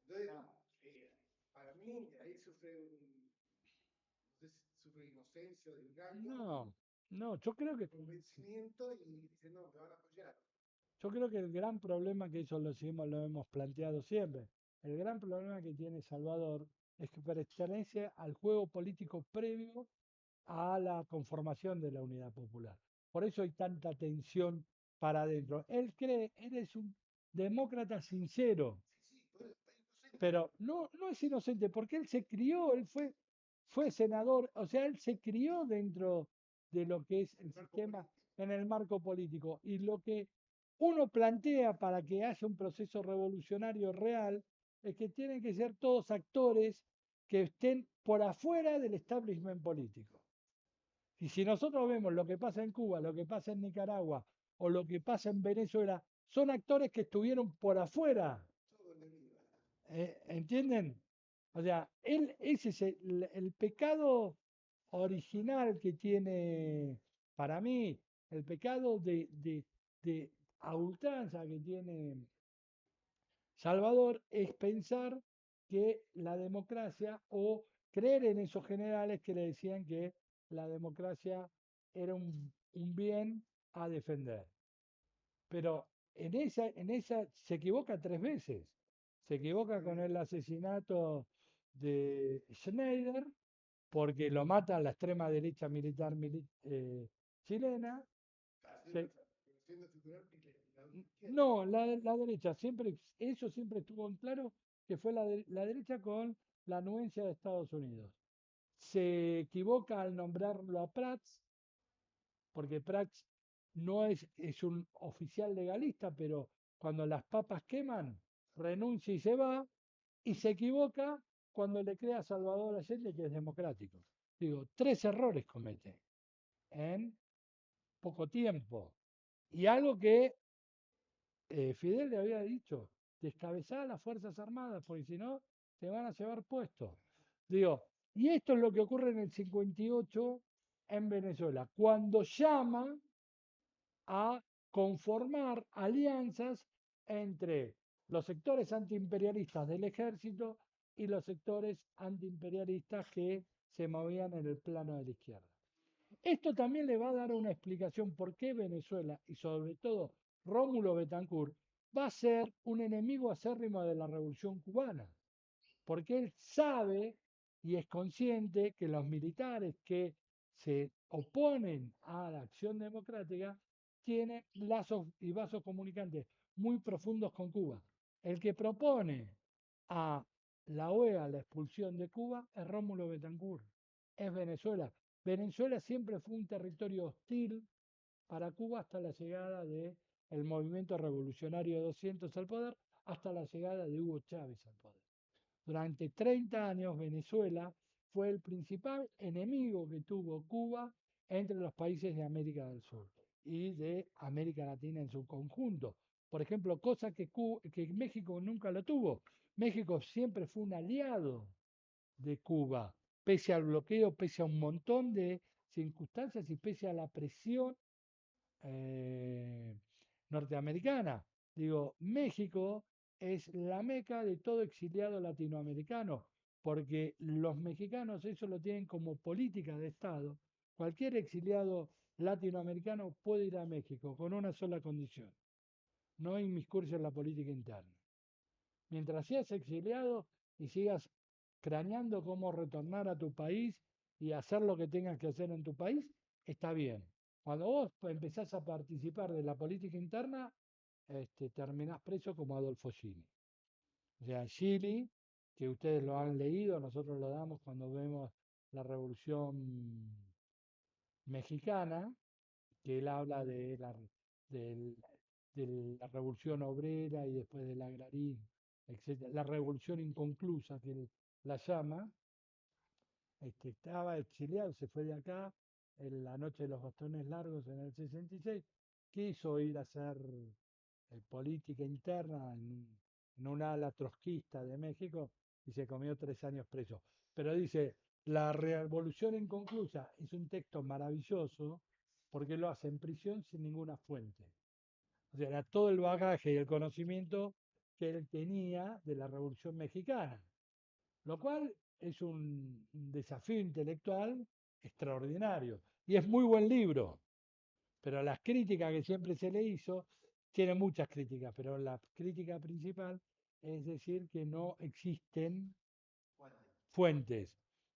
Entonces, eh, para mí, ahí sufre un, no sé si sufre inocencia o de engaño, No, no, yo creo que convencimiento y dice, no, me van a apoyar. Yo creo que el gran problema, que eso lo hemos planteado siempre, el gran problema que tiene Salvador es que pertenece al juego político previo a la conformación de la Unidad Popular. Por eso hay tanta tensión para adentro. Él es un demócrata sincero, Sí, sí, pues, está inocente. pero no es inocente porque él se crió, fue senador, o sea, él se crió dentro de lo que es El el marco sistema político. en el marco político. Y lo que uno plantea para que haya un proceso revolucionario real es que tienen que ser todos actores que estén por afuera del establishment político. Y si nosotros vemos lo que pasa en Cuba, lo que pasa en Nicaragua o lo que pasa en Venezuela, son actores que estuvieron por afuera. Todo enemigo. ¿Entienden? O sea, ese es el pecado original que tiene, para mí, el pecado de a ultranza que tiene Salvador es pensar que la democracia o creer en esos generales que le decían que la democracia era un bien a defender. Pero en esa se equivoca tres veces. Se equivoca con el asesinato de Schneider, porque lo mata la extrema derecha militar chilena. Se- Siendo figurar que la izquierda. no, la derecha, eso siempre estuvo en claro que fue la derecha con la anuencia de Estados Unidos. Se equivoca al nombrarlo a Prats, porque Prats no es un oficial legalista, pero cuando las papas queman, renuncia y se va, y se equivoca cuando le crea a Salvador Allende que es democrático. Digo, tres errores comete en poco tiempo. Y algo que Fidel le había dicho, descabezar a las Fuerzas Armadas, porque si no, te van a llevar puesto. Digo, y esto es lo que ocurre en el 58 en Venezuela, cuando llama a conformar alianzas entre los sectores antiimperialistas del ejército y los sectores antiimperialistas que se movían en el plano de la izquierda. Esto también le va a dar una explicación por qué Venezuela y sobre todo Rómulo Betancourt va a ser un enemigo acérrimo de la revolución cubana, porque él sabe y es consciente que los militares que se oponen a la acción democrática tienen lazos y vasos comunicantes muy profundos con Cuba. El que propone a la OEA la expulsión de Cuba es Rómulo Betancourt, es Venezuela. Venezuela siempre fue un territorio hostil para Cuba hasta la llegada del movimiento revolucionario 200 al poder, hasta la llegada de Hugo Chávez al poder. Durante 30 años Venezuela fue el principal enemigo que tuvo Cuba entre los países de América del Sur y de América Latina en su conjunto. Por ejemplo, cosa que México nunca lo tuvo. México siempre fue un aliado de Cuba, pese al bloqueo, pese a un montón de circunstancias y pese a la presión eh, norteamericana. Digo, México es la meca de todo exiliado latinoamericano. porque los mexicanos eso lo tienen como política de Estado. Cualquier exiliado latinoamericano puede ir a México con una sola condición, no inmiscuirse en la política interna. Mientras seas exiliado y sigas craneando cómo retornar a tu país y hacer lo que tengas que hacer en tu país, está bien. Cuando vos empezás a participar de la política interna, terminás preso como Adolfo Gili. O sea, Gili, que ustedes lo han leído, nosotros lo damos cuando vemos la Revolución Mexicana, que él habla del- de la revolución obrera y después del agrarismo, etcétera, la revolución inconclusa que él la llama. Estaba exiliado, se fue de acá en la noche de los bastones largos en el 66, quiso ir a hacer política interna en un ala trotskista de México y se comió 3 años preso. Pero dice, la revolución inconclusa es un texto maravilloso porque lo hace en prisión sin ninguna fuente. O sea, era todo el bagaje y el conocimiento que él tenía de la Revolución Mexicana, lo cual es un desafío intelectual extraordinario. Y es muy buen libro, pero las críticas que siempre se le hizo, tiene muchas críticas, pero la crítica principal es decir que no existen fuentes.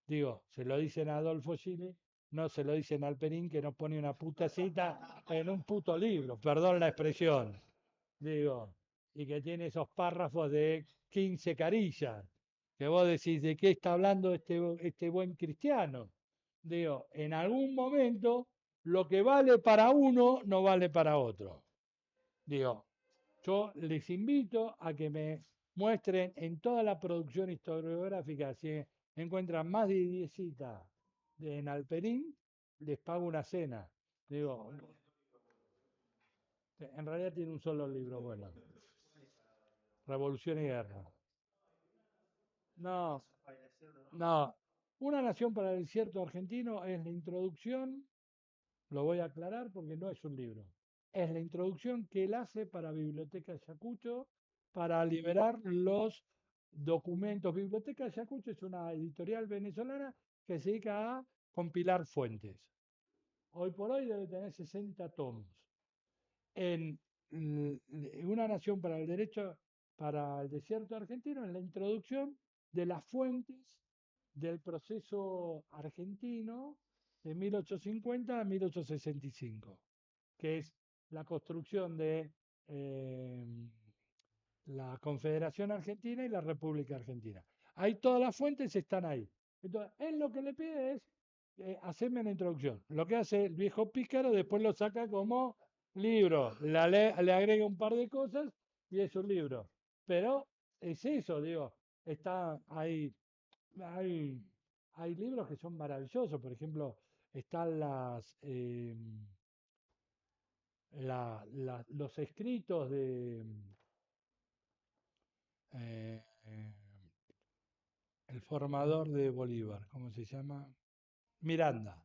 Digo, se lo dicen a Adolfo Gili, no se lo dicen al Perín que no pone una puta cita en un puto libro, perdón la expresión. Digo, y que tiene esos párrafos de 15 carillas, que vos decís, ¿de qué está hablando este buen cristiano? Digo, en algún momento lo que vale para uno no vale para otro. Digo, yo les invito a que me muestren en toda la producción historiográfica, si encuentran más de 10 citas en Alperín, les pago una cena. Digo, en realidad tiene un solo libro, bueno, Revolución y Guerra. No, no. Una nación para el desierto argentino es la introducción, lo voy a aclarar porque no es un libro, es la introducción que él hace para Biblioteca Ayacucho para liberar los documentos. Biblioteca Ayacucho es una editorial venezolana que se dedica a compilar fuentes. Hoy por hoy debe tener 60 tomos. En Una nación para el derecho, para el desierto argentino, en la introducción de las fuentes del proceso argentino de 1850 a 1865, que es la construcción de eh, la Confederación Argentina y la República Argentina. Ahí todas las fuentes están ahí. Entonces, él lo que le pide es hacerme una introducción. Lo que hace el viejo pícaro, después lo saca como libro, le agrega un par de cosas y es un libro. Pero es eso, digo, está ahí, hay, hay libros que son maravillosos, por ejemplo, están los escritos de eh, eh, el formador de Bolívar, ¿cómo se llama? Miranda.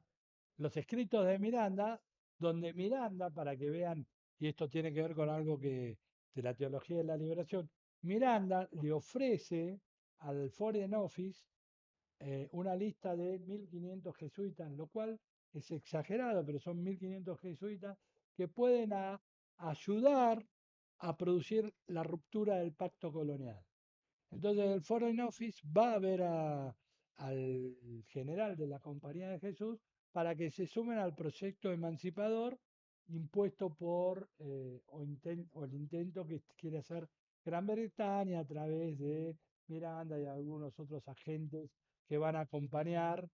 Los escritos de Miranda, donde Miranda, para que vean, y esto tiene que ver con algo que de la teología de la liberación, Miranda le ofrece al Foreign Office una lista de 1500 jesuitas, lo cual es exagerado, pero son 1500 jesuitas que pueden ayudar a producir la ruptura del pacto colonial. Entonces el Foreign Office va a ver al general de la Compañía de Jesús para que se sumen al proyecto emancipador impuesto o el intento que quiere hacer Gran Bretaña a través de Miranda y algunos otros agentes que van a acompañar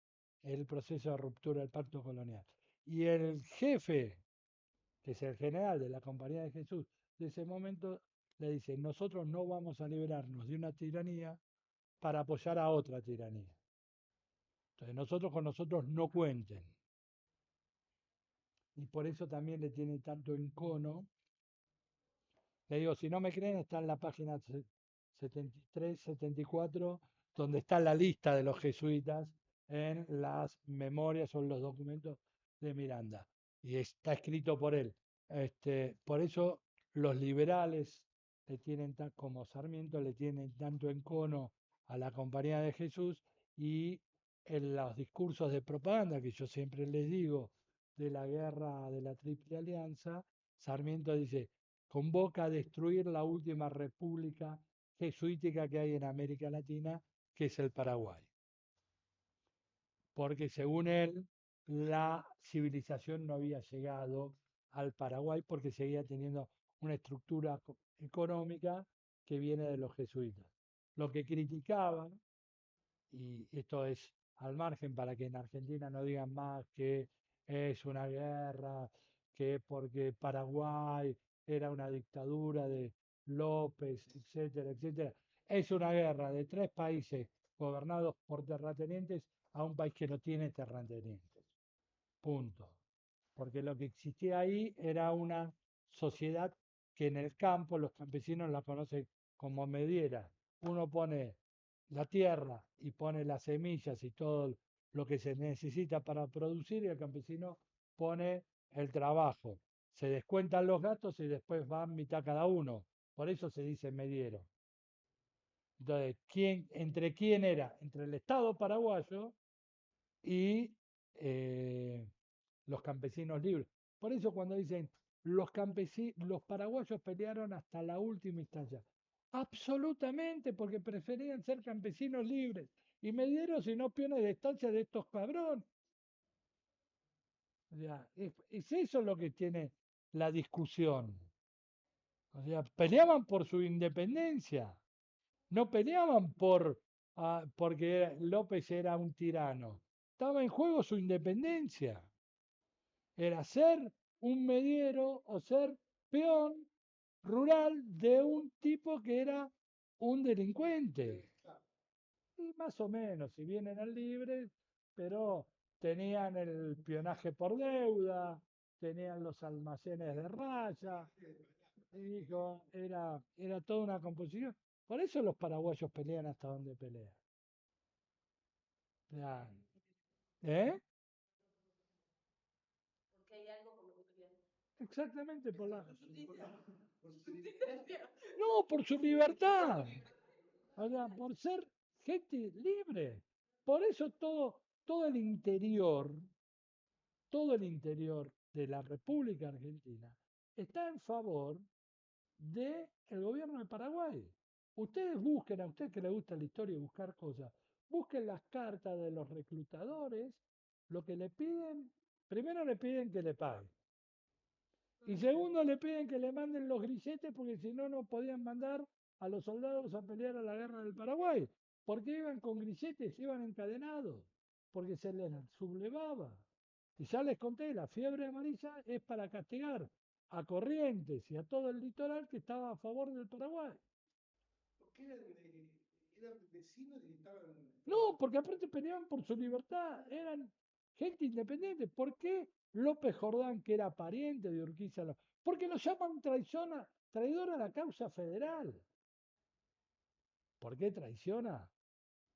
el proceso de ruptura del pacto colonial. Y el jefe, que es el general de la Compañía de Jesús de ese momento, le dice, nosotros no vamos a liberarnos de una tiranía para apoyar a otra tiranía. Entonces nosotros con nosotros no cuenten. Y por eso también le tiene tanto encono. Le digo, si no me creen, está en la página 73, 74, donde está la lista de los jesuitas en las memorias o en los documentos de Miranda. Y está escrito por él. Por eso los liberales le tienen como Sarmiento le tienen tanto encono a la Compañía de Jesús y en los discursos de propaganda que yo siempre les digo de la guerra de la Triple Alianza, Sarmiento dice, convoca a destruir la última república jesuítica que hay en América Latina, que es el Paraguay. Porque según él, la civilización no había llegado al Paraguay porque seguía teniendo una estructura económica que viene de los jesuitas. Lo que criticaban, y esto es al margen para que en Argentina no digan más que es una guerra, que porque Paraguay era una dictadura de López, etcétera, etcétera. Es una guerra de tres países gobernados por terratenientes a un país que no tiene terratenientes. Punto. Porque lo que existía ahí era una sociedad que en el campo los campesinos la conocen como mediera. Uno pone la tierra y pone las semillas y todo lo que se necesita para producir y el campesino pone el trabajo. Se descuentan los gastos y después van mitad cada uno. Por eso se dice mediero. Entonces, ¿entre quién era? Entre el Estado paraguayo y eh, los campesinos libres. Por eso cuando dicen los paraguayos pelearon hasta la última instancia. Absolutamente, porque preferían ser campesinos libres y medieros y no peones de estancia de estos cabrones. O sea, es eso lo que tiene la discusión. O sea, peleaban por su independencia, no peleaban porque López era un tirano. Estaba en juego su independencia. Era ser un mediero o ser peón rural de un tipo que era un delincuente. Y más o menos, si bien eran libres, pero tenían el pionaje por deuda, tenían los almacenes de raya, y dijo, era toda una composición. Por eso los paraguayos pelean hasta donde pelean. Ya. ¿Eh? Exactamente por la... No, por su libertad. O sea, por ser gente libre. Por eso todo el interior de la República Argentina está en favor del gobierno de Paraguay. Ustedes busquen, a usted que le gusta la historia y buscar cosas, busquen las cartas de los reclutadores, lo que le piden, primero le piden que le paguen. Y segundo, le piden que le manden los grilletes porque si no, no podían mandar a los soldados a pelear a la guerra del Paraguay. Porque iban con grilletes, iban encadenados, porque se les sublevaba. Y ya les conté, la fiebre amarilla es para castigar a Corrientes y a todo el litoral que estaba a favor del Paraguay. Porque eran vecinos y estaban. No, porque aparte peleaban por su libertad, eran gente independiente. ¿Por qué López Jordán, que era pariente de Urquiza, porque lo llaman traidor a la causa federal? ¿Por qué traiciona?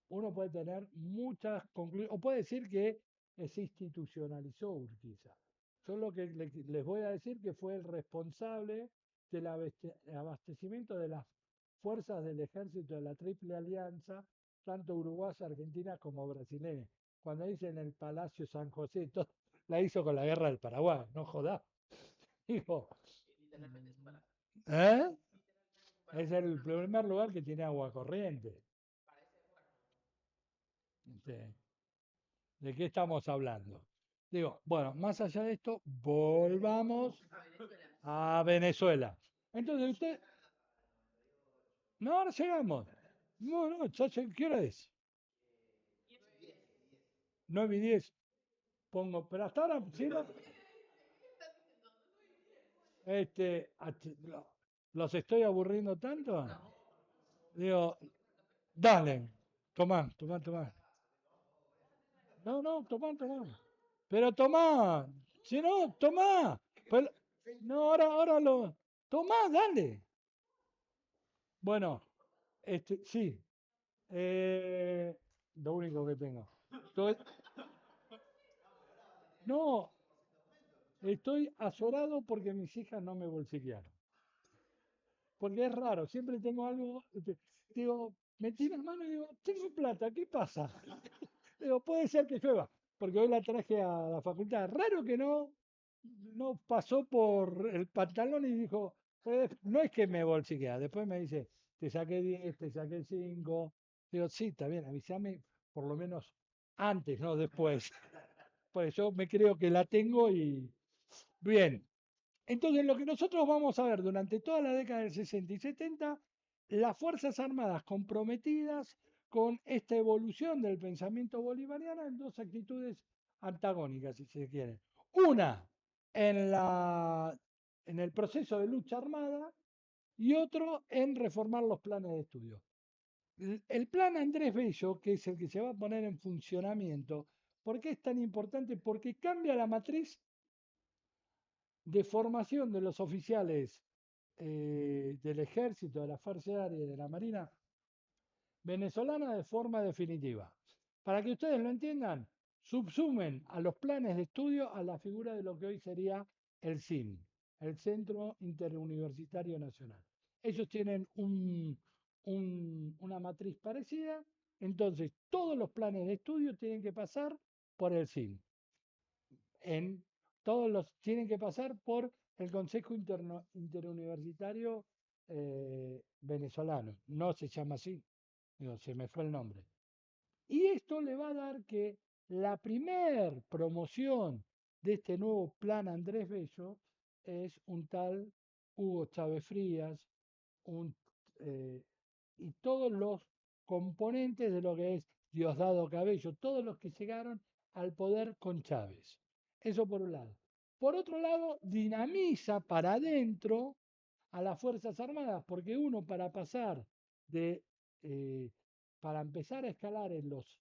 Uno puede tener muchas conclusiones, o puede decir que se institucionalizó Urquiza. Yo lo que les voy a decir que fue el responsable del abastecimiento de las fuerzas del ejército de la Triple Alianza, tanto uruguaya, argentina como brasileña. Cuando dicen el Palacio San José, todo, la hizo con la guerra del Paraguay, no joda. Digo, ¿eh? Es el primer lugar que tiene agua corriente. Este, ¿de qué estamos hablando? Digo, bueno, más allá de esto, volvamos a Venezuela. Entonces usted, no, ahora llegamos. No, no, ¿qué hora es? 9:10. Pongo, pero hasta ahora, sí, los estoy aburriendo tanto. Digo, dale, tomá, tomá, tomá. No, no, tomá, tomá. Pero tomá, si no, tomá. No, ahora lo. Tomá, dale. Bueno, sí, eh, lo único que tengo. Estoy- no, estoy azorado porque mis hijas no me bolsiquearon. Porque es raro, siempre tengo algo, digo, metí las manos y digo, tengo plata, ¿qué pasa? Digo, puede ser que llueva, porque hoy la traje a la facultad. Raro que no pasó por el pantalón y dijo, no es que me bolsiquea". Después me dice, te saqué 10, te saqué 5". Digo, sí, está bien, avísame por lo menos antes, no después. Pues yo me creo que la tengo y bien. Entonces, lo que nosotros vamos a ver durante toda la década del 60 y 70, las Fuerzas Armadas comprometidas con esta evolución del pensamiento bolivariano en dos actitudes antagónicas, si se quiere. Una, en, en el proceso de lucha armada y otro en reformar los planes de estudio. El plan Andrés Bello, que es el que se va a poner en funcionamiento, ¿por qué es tan importante? Porque cambia la matriz de formación de los oficiales del ejército, de la Fuerza Aérea y de la Marina venezolana de forma definitiva. Para que ustedes lo entiendan, subsumen a los planes de estudio a la figura de lo que hoy sería el CIN, el Centro Interuniversitario Nacional. Ellos tienen una matriz parecida, entonces todos los planes de estudio tienen que pasar por el CIN en todos los tienen que pasar por el Consejo Interuniversitario Venezolano. No se llama así, digo, se me fue el nombre. Y esto le va a dar que la primer promoción de este nuevo plan Andrés Bello es un tal Hugo Chávez Frías, un, eh, y todos los componentes de lo que es Diosdado Cabello, todos los que llegaron al poder con Chávez. Eso por un lado. Por otro lado, dinamiza para adentro a las Fuerzas Armadas, porque uno para pasar de, eh, para empezar a escalar en los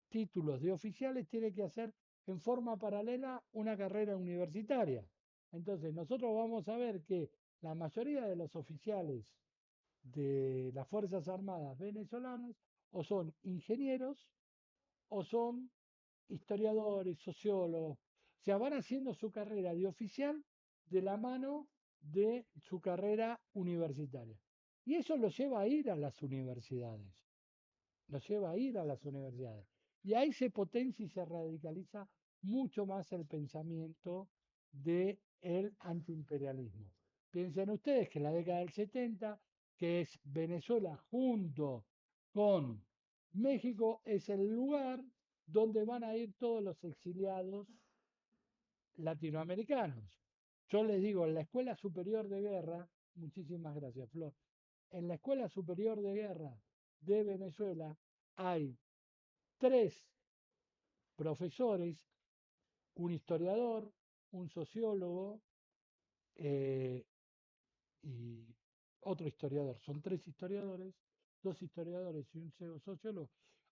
títulos de oficiales, tiene que hacer en forma paralela una carrera universitaria. Entonces, nosotros vamos a ver que la mayoría de los oficiales de las Fuerzas Armadas venezolanas o son ingenieros o son historiadores, sociólogos. O sea, van haciendo su carrera de oficial de la mano de su carrera universitaria. Y eso los lleva a ir a las universidades, los lleva a ir a las universidades. Y ahí se potencia y se radicaliza mucho más el pensamiento del antiimperialismo. Piensen ustedes que en la década del 70, que es Venezuela junto con México, es el lugar donde van a ir todos los exiliados latinoamericanos. Yo les digo, en la Escuela Superior de Guerra, muchísimas gracias, Flor, en la Escuela Superior de Guerra de Venezuela hay tres profesores, un historiador, un sociólogo eh, y otro historiador. Son tres historiadores, dos historiadores y un sociólogo.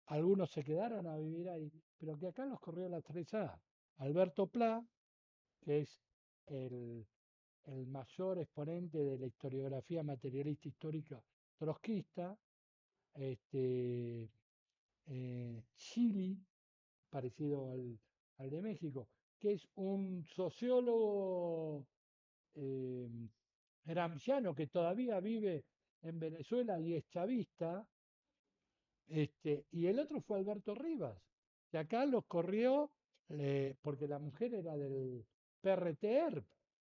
Algunos se quedaron a vivir ahí, pero que acá los corrió la 3A. Alberto Pla, que es el, el mayor exponente de la historiografía materialista histórica trotskista, este, Chili, parecido al de México, que es un sociólogo eh, gramsciano que todavía vive en Venezuela y es chavista, y el otro fue Alberto Rivas, que acá los corrió porque la mujer era del PRTR.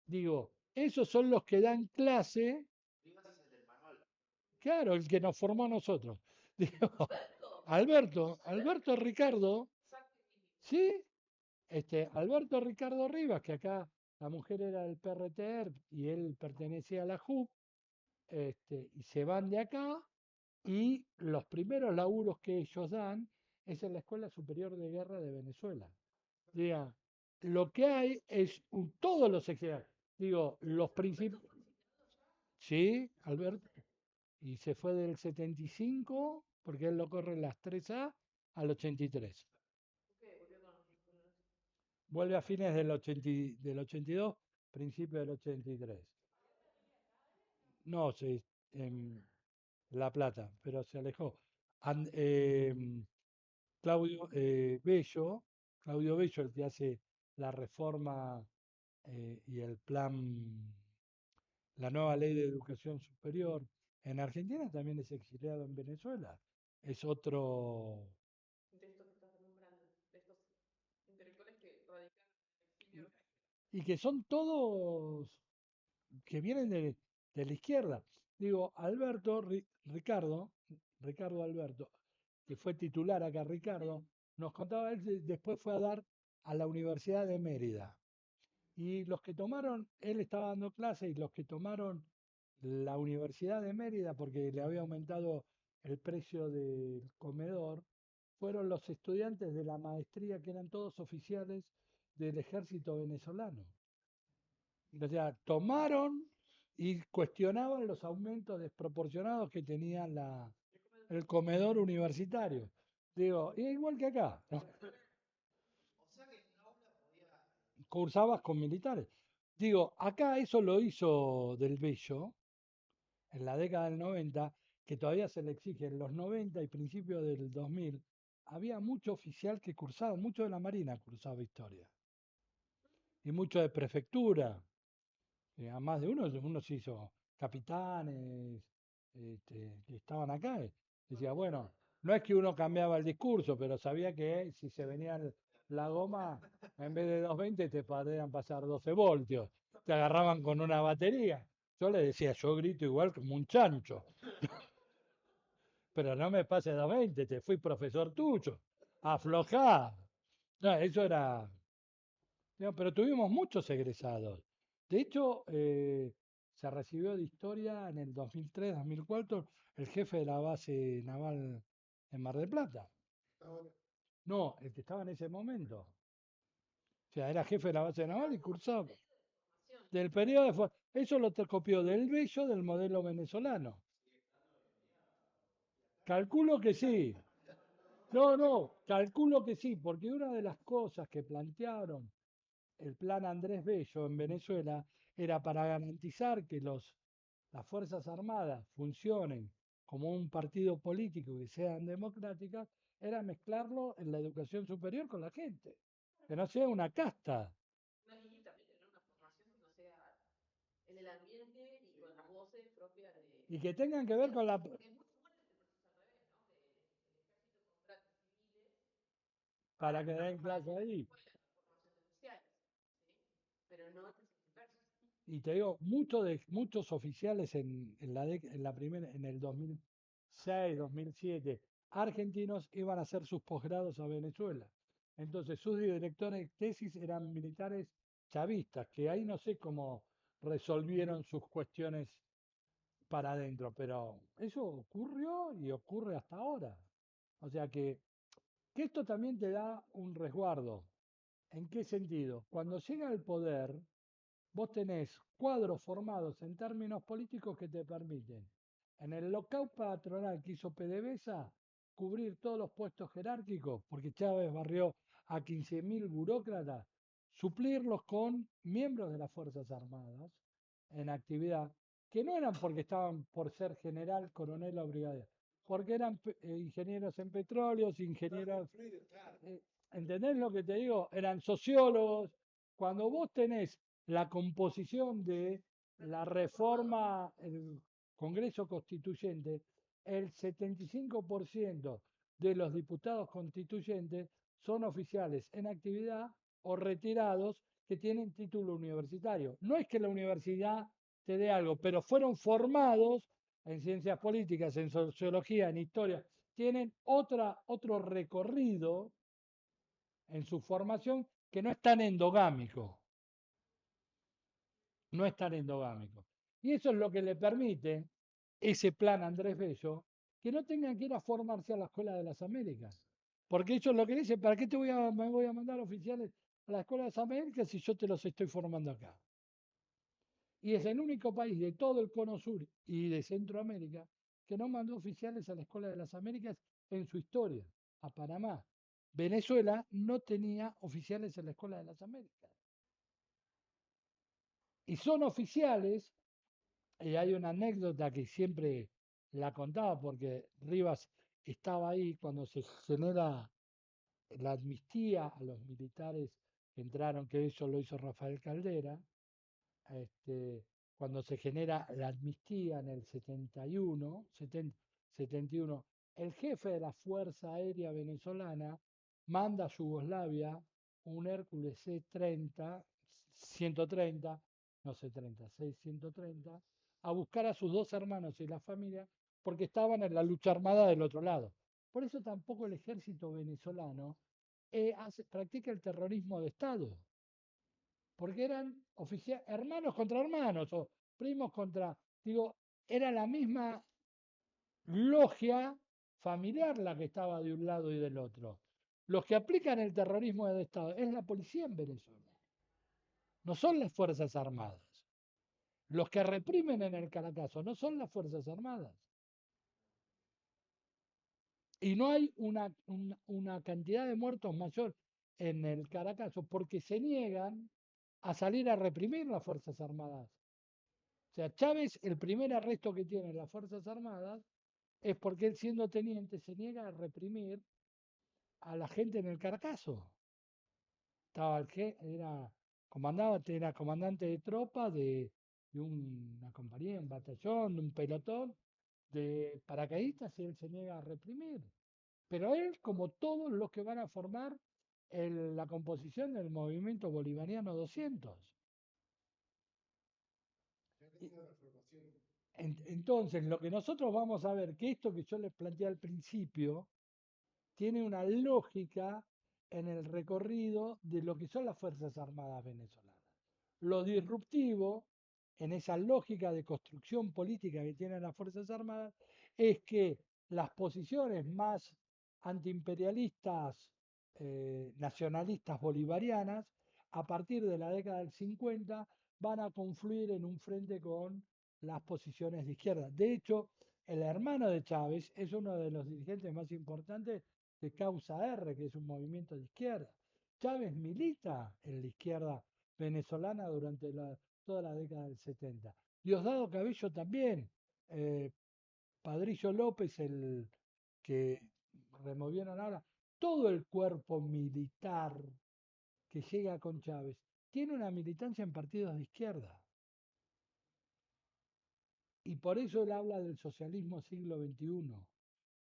Digo, esos son los que dan clase, claro, el que nos formó a nosotros. Digo, Alberto Ricardo, sí, Alberto Ricardo Rivas, que acá la mujer era del PRTR y él pertenecía a la JUP, y se van de acá y los primeros laburos que ellos dan es en la Escuela Superior de Guerra de Venezuela. Diga, lo que hay es todos los exiliados. Digo, los principios. Sí, Alberto. Y se fue del 75, porque él lo corre en las 3A, al 83. Vuelve a fines del 82, principio del 83. No, sí, en La Plata, pero se alejó. An- em, Bello, Claudio Bello, el que hace la reforma y el plan, la nueva ley de educación superior. En Argentina también es exiliado en Venezuela. es otro, De esto que estás nombrando, de estos intelectuales que radicaron en el exilio. y que son todos que vienen de la izquierda. Digo, Ricardo Alberto, que fue titular acá, Ricardo, nos contaba, él después fue a dar a la Universidad de Mérida. Y los que tomaron, él estaba dando clases y los que tomaron la Universidad de Mérida, porque le había aumentado el precio del comedor, fueron los estudiantes de la maestría que eran todos oficiales del ejército venezolano. O sea, tomaron y cuestionaban los aumentos desproporcionados que tenía el comedor universitario. Digo, igual que acá, ¿no? Cursabas con militares. Digo, acá eso lo hizo Del Bello en la década del 90, que todavía se le exige en los 90 y principios del 2000, había mucho oficial que cursaba, mucho de la Marina cursaba historia, y mucho de prefectura. A más de uno se hizo capitanes, que estaban acá. Decía, bueno, no es que uno cambiaba el discurso, pero sabía que si se venía la goma, en vez de 220 te podían pasar 12 voltios. Te agarraban con una batería. Yo le decía, yo grito igual como un chancho, pero no me pase 220, te fui profesor tuyo. Aflojá. No, eso era. No, pero tuvimos muchos egresados. De hecho, se recibió de historia en el 2003-2004 el jefe de la base naval en Mar del Plata. Ahora, No, el que estaba en ese momento. O sea, era jefe de la base naval y cursaba. Del periodo de... Eso lo copió del Bello del modelo venezolano. Calculo que sí. No, no, calculo que sí, porque una de las cosas que plantearon el plan Andrés Bello en Venezuela era para garantizar que las Fuerzas Armadas funcionen como un partido político y sean democráticas, era mezclarlo en la educación superior con la gente, que no sea una casta. Y también tener una formación que no sea en el ambiente y con las voces propias Y que tengan que de ver con la... porque es muy común este proceso al revés, ¿no? El ejército contrata civiles para para que den trabajar clase en las ahí. escuelas, la formación de oficiales, ¿sí? Pero no es inverso. Y te digo, muchos oficiales en la primera, en el 2006, 2007, argentinos iban a hacer sus posgrados a Venezuela. Entonces sus directores de tesis eran militares chavistas, que ahí no sé cómo resolvieron sus cuestiones para adentro, pero eso ocurrió y ocurre hasta ahora. O sea que esto también te da un resguardo. ¿En qué sentido? Cuando llega al poder, vos tenés cuadros formados en términos políticos que te permiten, en el lockout patronal que hizo PDVSA, cubrir todos los puestos jerárquicos, porque Chávez barrió a 15.000 burócratas, suplirlos con miembros de las Fuerzas Armadas en actividad, que no eran porque estaban por ser general, coronel o brigadier, porque eran ingenieros en petróleos, ingenieros. eh, ¿Entendés lo que te digo? Eran sociólogos. Cuando vos tenés la composición de la reforma, el Congreso Constituyente, el 75% de los diputados constituyentes son oficiales en actividad o retirados que tienen título universitario. No es que la universidad te dé algo, pero fueron formados en ciencias políticas, en sociología, en historia, tienen otro recorrido en su formación que no es tan endogámico, no es tan endogámico. Y eso es lo que le permite ese plan Andrés Bello, que no tengan que ir a formarse a la Escuela de las Américas. Porque ellos lo que dicen, ¿para qué me voy a mandar oficiales a la Escuela de las Américas si yo te los estoy formando acá? Y es el único país de todo el cono sur y de Centroamérica que no mandó oficiales a la Escuela de las Américas en su historia, a Panamá. Venezuela no tenía oficiales en la Escuela de las Américas. Y son oficiales, y hay una anécdota que siempre la contaba porque Rivas estaba ahí cuando se genera la amnistía a los militares que entraron, que eso lo hizo Rafael Caldera, este, cuando se genera la amnistía en el 71, 71 el jefe de la Fuerza Aérea Venezolana manda a Yugoslavia un Hércules C-30, 130, no C-30, C-130, a buscar a sus dos hermanos y la familia porque estaban en la lucha armada del otro lado. Por eso tampoco el ejército venezolano practica el terrorismo de Estado, porque eran hermanos contra hermanos o primos contra, digo, era la misma logia familiar la que estaba de un lado y del otro. Los que aplican el terrorismo de Estado es la policía en Venezuela, no son las Fuerzas Armadas. Los que reprimen en el Caracazo no son las Fuerzas Armadas. Y no hay una cantidad de muertos mayor en el Caracazo porque se niegan a salir a reprimir las Fuerzas Armadas. O sea, Chávez, el primer arresto que tiene las Fuerzas Armadas es porque él siendo teniente se niega a reprimir a la gente en el Caracazo. Estaba era comandante de tropa de una compañía, un batallón, de un pelotón de paracaidistas y él se niega a reprimir. Pero él, como todos los que van a formar la composición del movimiento bolivariano 200. Ya Y, tenía una formación. entonces, lo que nosotros vamos a ver, que esto que yo les planteé al principio, tiene una lógica en el recorrido de lo que son las Fuerzas Armadas venezolanas. Lo disruptivo en esa lógica de construcción política que tienen las Fuerzas Armadas es que las posiciones más antiimperialistas, nacionalistas bolivarianas, a partir de la década del 50 van a confluir en un frente con las posiciones de izquierda. De hecho, el hermano de Chávez es uno de los dirigentes más importantes de Causa R, que es un movimiento de izquierda. Chávez milita en la izquierda venezolana durante toda la década del 70. Diosdado Cabello también, eh, Padrillo López, el que removieron ahora, todo el cuerpo militar que llega con Chávez tiene una militancia en partidos de izquierda. Y por eso él habla del socialismo siglo XXI.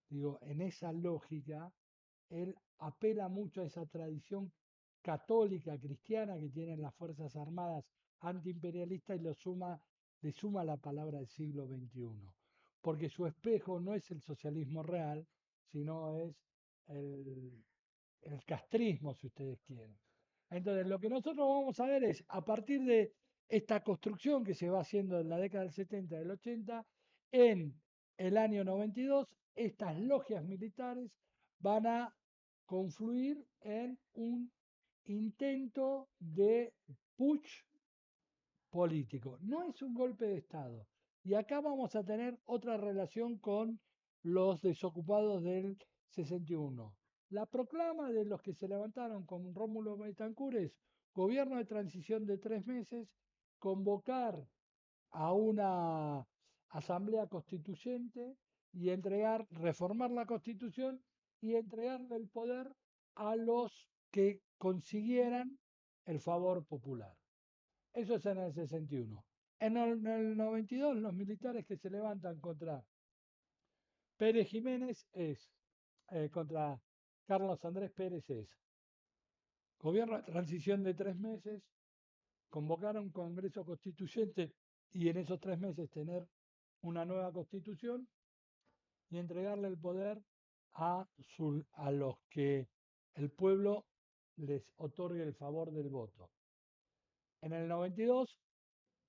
Digo, en esa lógica, él apela mucho a esa tradición católica cristiana que tienen las Fuerzas Armadas antiimperialistas y le suma la palabra del siglo XXI. Porque su espejo no es el socialismo real, sino es el, el castrismo, si ustedes quieren. Entonces, lo que nosotros vamos a ver es, a partir de esta construcción que se va haciendo en la década del 70 y del 80, en el año 92, estas logias militares van a confluir en un intento de putsch político. No es un golpe de Estado. Y acá vamos a tener otra relación con los desocupados del 61. La proclama de los que se levantaron con Rómulo Betancourt es gobierno de transición de 3 meses, convocar a una asamblea constituyente y reformar la constitución y entregarle el poder a los que consiguieran el favor popular. Eso es en el 61. En el 92, los militares que se levantan contra Pérez Jiménez contra Carlos Andrés Pérez gobierno de transición de 3 meses, convocar a un Congreso Constituyente y en esos 3 meses tener una nueva constitución y entregarle el poder a los que el pueblo les otorgue el favor del voto. En el 92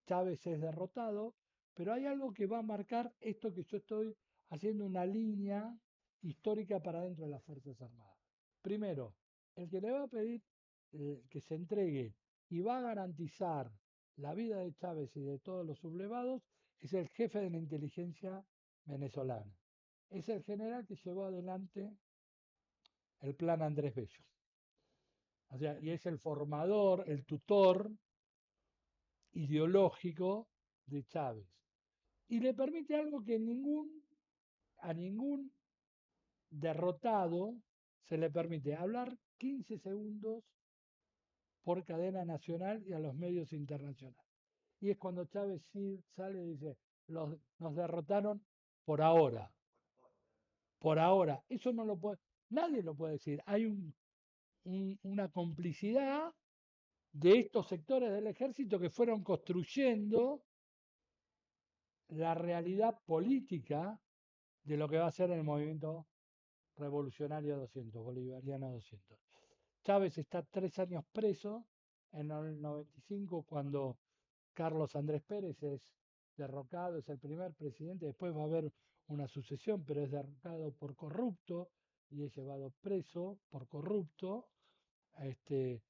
Chávez es derrotado, pero hay algo que va a marcar esto que yo estoy haciendo una línea histórica para dentro de las Fuerzas Armadas. Primero, el que le va a pedir que se entregue y va a garantizar la vida de Chávez y de todos los sublevados es el jefe de la inteligencia venezolana. Es el general que llevó adelante el plan Andrés Bello. O sea, y es el formador, el tutor ideológico de Chávez. Y le permite algo que a ningún derrotado se le permite hablar 15 segundos por cadena nacional y a los medios internacionales. Y es cuando Chávez sale y dice, nos derrotaron por ahora. por ahora. Eso no lo puede, nadie lo puede decir. Hay una complicidad de estos sectores del ejército que fueron construyendo la realidad política de lo que va a ser el movimiento revolucionario 200, bolivariano 200. Chávez está 3 años preso en el 95 cuando Carlos Andrés Pérez es derrocado, es el primer presidente, después va a haber una sucesión, pero es derrocado por corrupto y es llevado preso por corrupto. Este,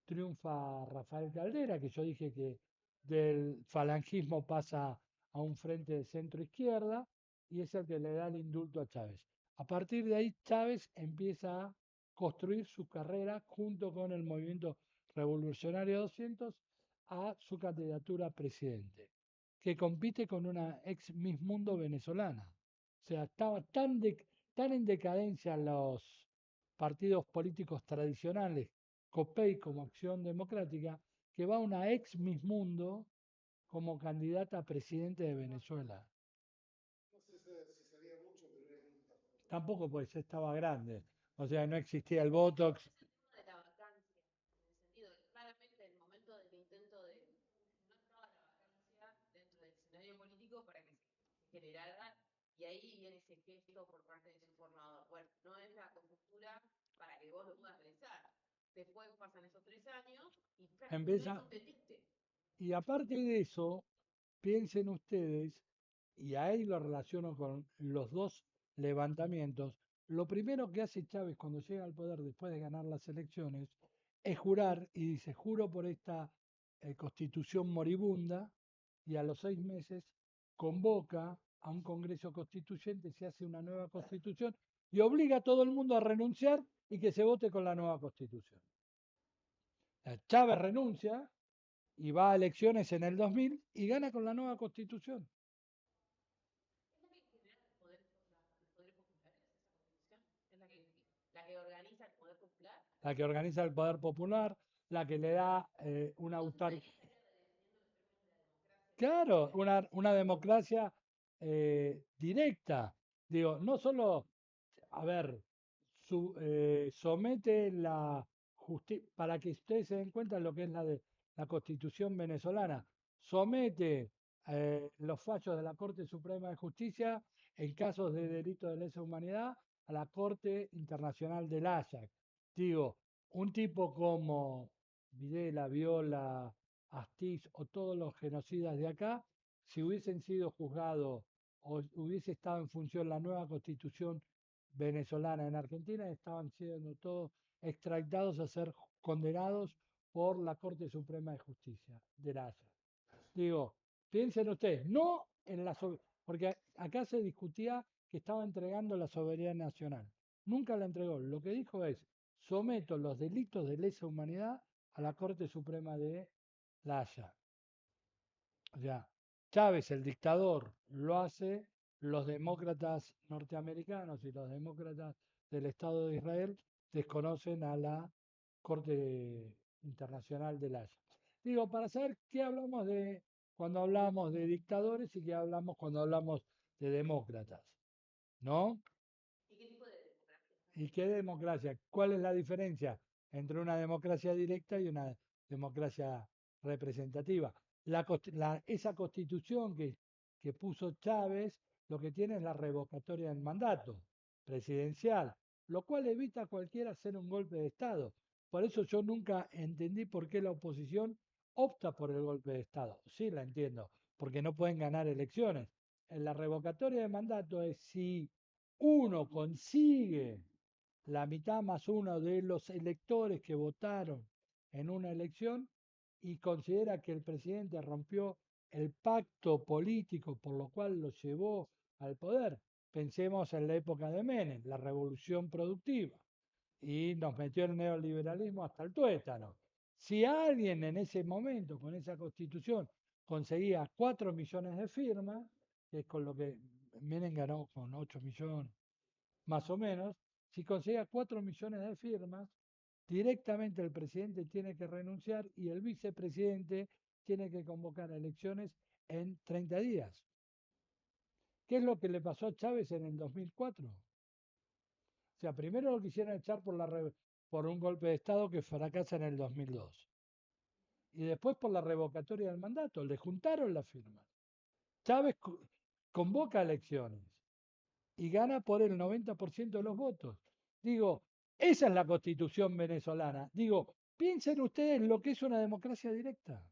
triunfa Rafael Caldera, que yo dije que del falangismo pasa a un frente de centro izquierda y es el que le da el indulto a Chávez. A partir de ahí Chávez empieza a construir su carrera junto con el movimiento revolucionario 200 a su candidatura a presidente, que compite con una ex Miss Mundo venezolana. O sea, estaba tan en decadencia los partidos políticos tradicionales, COPEI como Acción Democrática, que va una ex Miss Mundo como candidata a presidente de Venezuela. No sé si sabía mucho, pero era linda. Tampoco pues estaba grande, o sea, no existía el Botox. Es el tema de la vacancia, en el sentido de que claramente el momento del intento de no estaba la vacancia dentro del escenario político para que se generara, y ahí viene ese gesto por parte de su formador. Bueno, no es la coyuntura para que vos lo puedas realizar. Después pasan esos 3 años y no Empieza, competiste. y aparte de eso, piensen ustedes, y ahí lo relaciono con los dos levantamientos, lo primero que hace Chávez cuando llega al poder después de ganar las elecciones es jurar y dice, juro por esta constitución moribunda, y a los 6 meses convoca a un Congreso Constituyente, se hace una nueva constitución y obliga a todo el mundo a renunciar y que se vote con la nueva constitución. Chávez renuncia y va a elecciones en el 2000 y gana con la nueva constitución. Es la que genera los poderes populares, esa constitución. Es la que organiza el poder popular. La que organiza el poder popular, la que le da una Entonces ahí autoridad. estaría redefiniendo los términos de la democracia Claro, directa. una democracia directa. Digo, no solo, a ver, somete la justicia, para que ustedes se den cuenta de lo que es la Constitución venezolana, somete los fallos de la Corte Suprema de Justicia en casos de delito de lesa humanidad a la Corte Internacional del Haya. Digo, un tipo como Videla, Viola, Astiz o todos los genocidas de acá, si hubiesen sido juzgados o hubiese estado en función la nueva constitución venezolana en Argentina, estaban siendo todos extraditados a ser condenados por la Corte Suprema de Justicia de la Haya. Digo, piensen ustedes, no en porque acá se discutía que estaba entregando la soberanía nacional. Nunca la entregó. Lo que dijo es, someto los delitos de lesa humanidad a la Corte Suprema de la Haya. O sea, Chávez, el dictador, lo hace, los demócratas norteamericanos y los demócratas del Estado de Israel desconocen a la Corte Internacional de la Haya. Digo, para saber qué hablamos de cuando hablamos de dictadores y qué hablamos cuando hablamos de demócratas, ¿no? ¿Y qué tipo de democracia ¿Y qué democracia? ¿Cuál es la diferencia entre una democracia directa y una democracia representativa? Esa constitución que puso Chávez lo que tiene es la revocatoria del mandato presidencial, lo cual evita a cualquiera hacer un golpe de Estado. Por eso yo nunca entendí por qué la oposición opta por el golpe de Estado. Sí la entiendo, porque no pueden ganar elecciones. En la revocatoria de mandato es si uno consigue la mitad más uno de los electores que votaron en una elección y considera que el presidente rompió el pacto político por lo cual lo llevó al poder. Pensemos en la época de Menem, la revolución productiva, y nos metió el neoliberalismo hasta el tuétano. Si alguien en ese momento, con esa constitución, conseguía 4 millones de firmas, que es con lo que Menem ganó con 8 millones, más o menos, si conseguía 4 millones de firmas, directamente el presidente tiene que renunciar y el vicepresidente tiene que convocar elecciones en 30 días. ¿Qué es lo que le pasó a Chávez en el 2004? O sea, primero lo quisieron echar por un golpe de Estado que fracasa en el 2002. Y después por la revocatoria del mandato. Le juntaron la firma. Chávez convoca elecciones y gana por el 90% de los votos. Digo, esa es la constitución venezolana. Digo, piensen ustedes lo que es una democracia directa.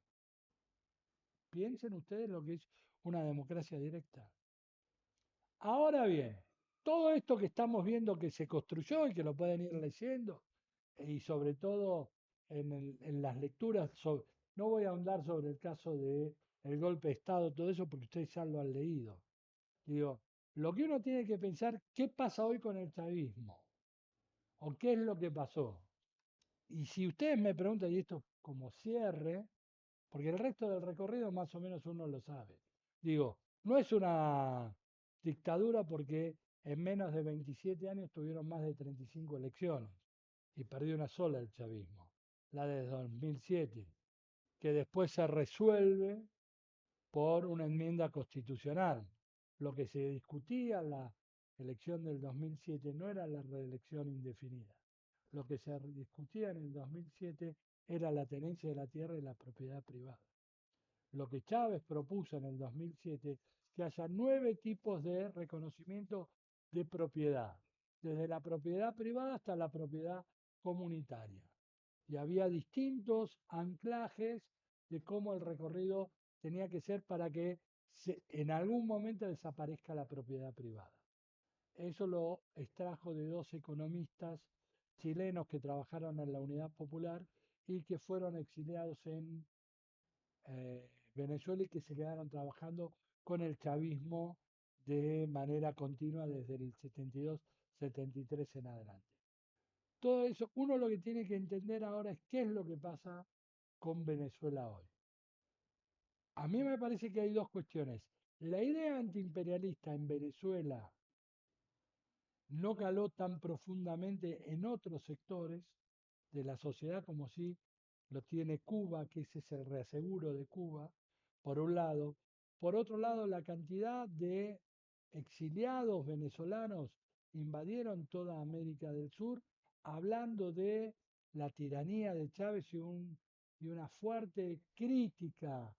Piensen ustedes lo que es una democracia directa. Ahora bien, todo esto que estamos viendo que se construyó y que lo pueden ir leyendo, y sobre todo en las lecturas, no voy a ahondar sobre el caso de el golpe de Estado, todo eso, porque ustedes ya lo han leído. Digo, lo que uno tiene que pensar, ¿qué pasa hoy con el chavismo? ¿O qué es lo que pasó? Y si ustedes me preguntan, y esto como cierre, porque el resto del recorrido más o menos uno lo sabe. Digo, no es una dictadura porque en menos de 27 años tuvieron más de 35 elecciones y perdió una sola el chavismo, la de 2007, que después se resuelve por una enmienda constitucional. Lo que se discutía en la elección del 2007 no era la reelección indefinida. Lo que se discutía en el 2007 era la tenencia de la tierra y la propiedad privada. Lo que Chávez propuso en el 2007, que haya 9 tipos de reconocimiento de propiedad, desde la propiedad privada hasta la propiedad comunitaria. Y había distintos anclajes de cómo el recorrido tenía que ser para que en algún momento desaparezca la propiedad privada. Eso lo extrajo de dos economistas chilenos que trabajaron en la Unidad Popular y que fueron exiliados en Venezuela y que se quedaron trabajando con el chavismo de manera continua desde el 72, 73 en adelante. Todo eso, uno lo que tiene que entender ahora es qué es lo que pasa con Venezuela hoy. A mí me parece que hay dos cuestiones. La idea antiimperialista en Venezuela no caló tan profundamente en otros sectores de la sociedad como si lo tiene Cuba, que ese es el reaseguro de Cuba, por un lado. Por otro lado, la cantidad de exiliados venezolanos invadieron toda América del Sur, hablando de la tiranía de Chávez y una fuerte crítica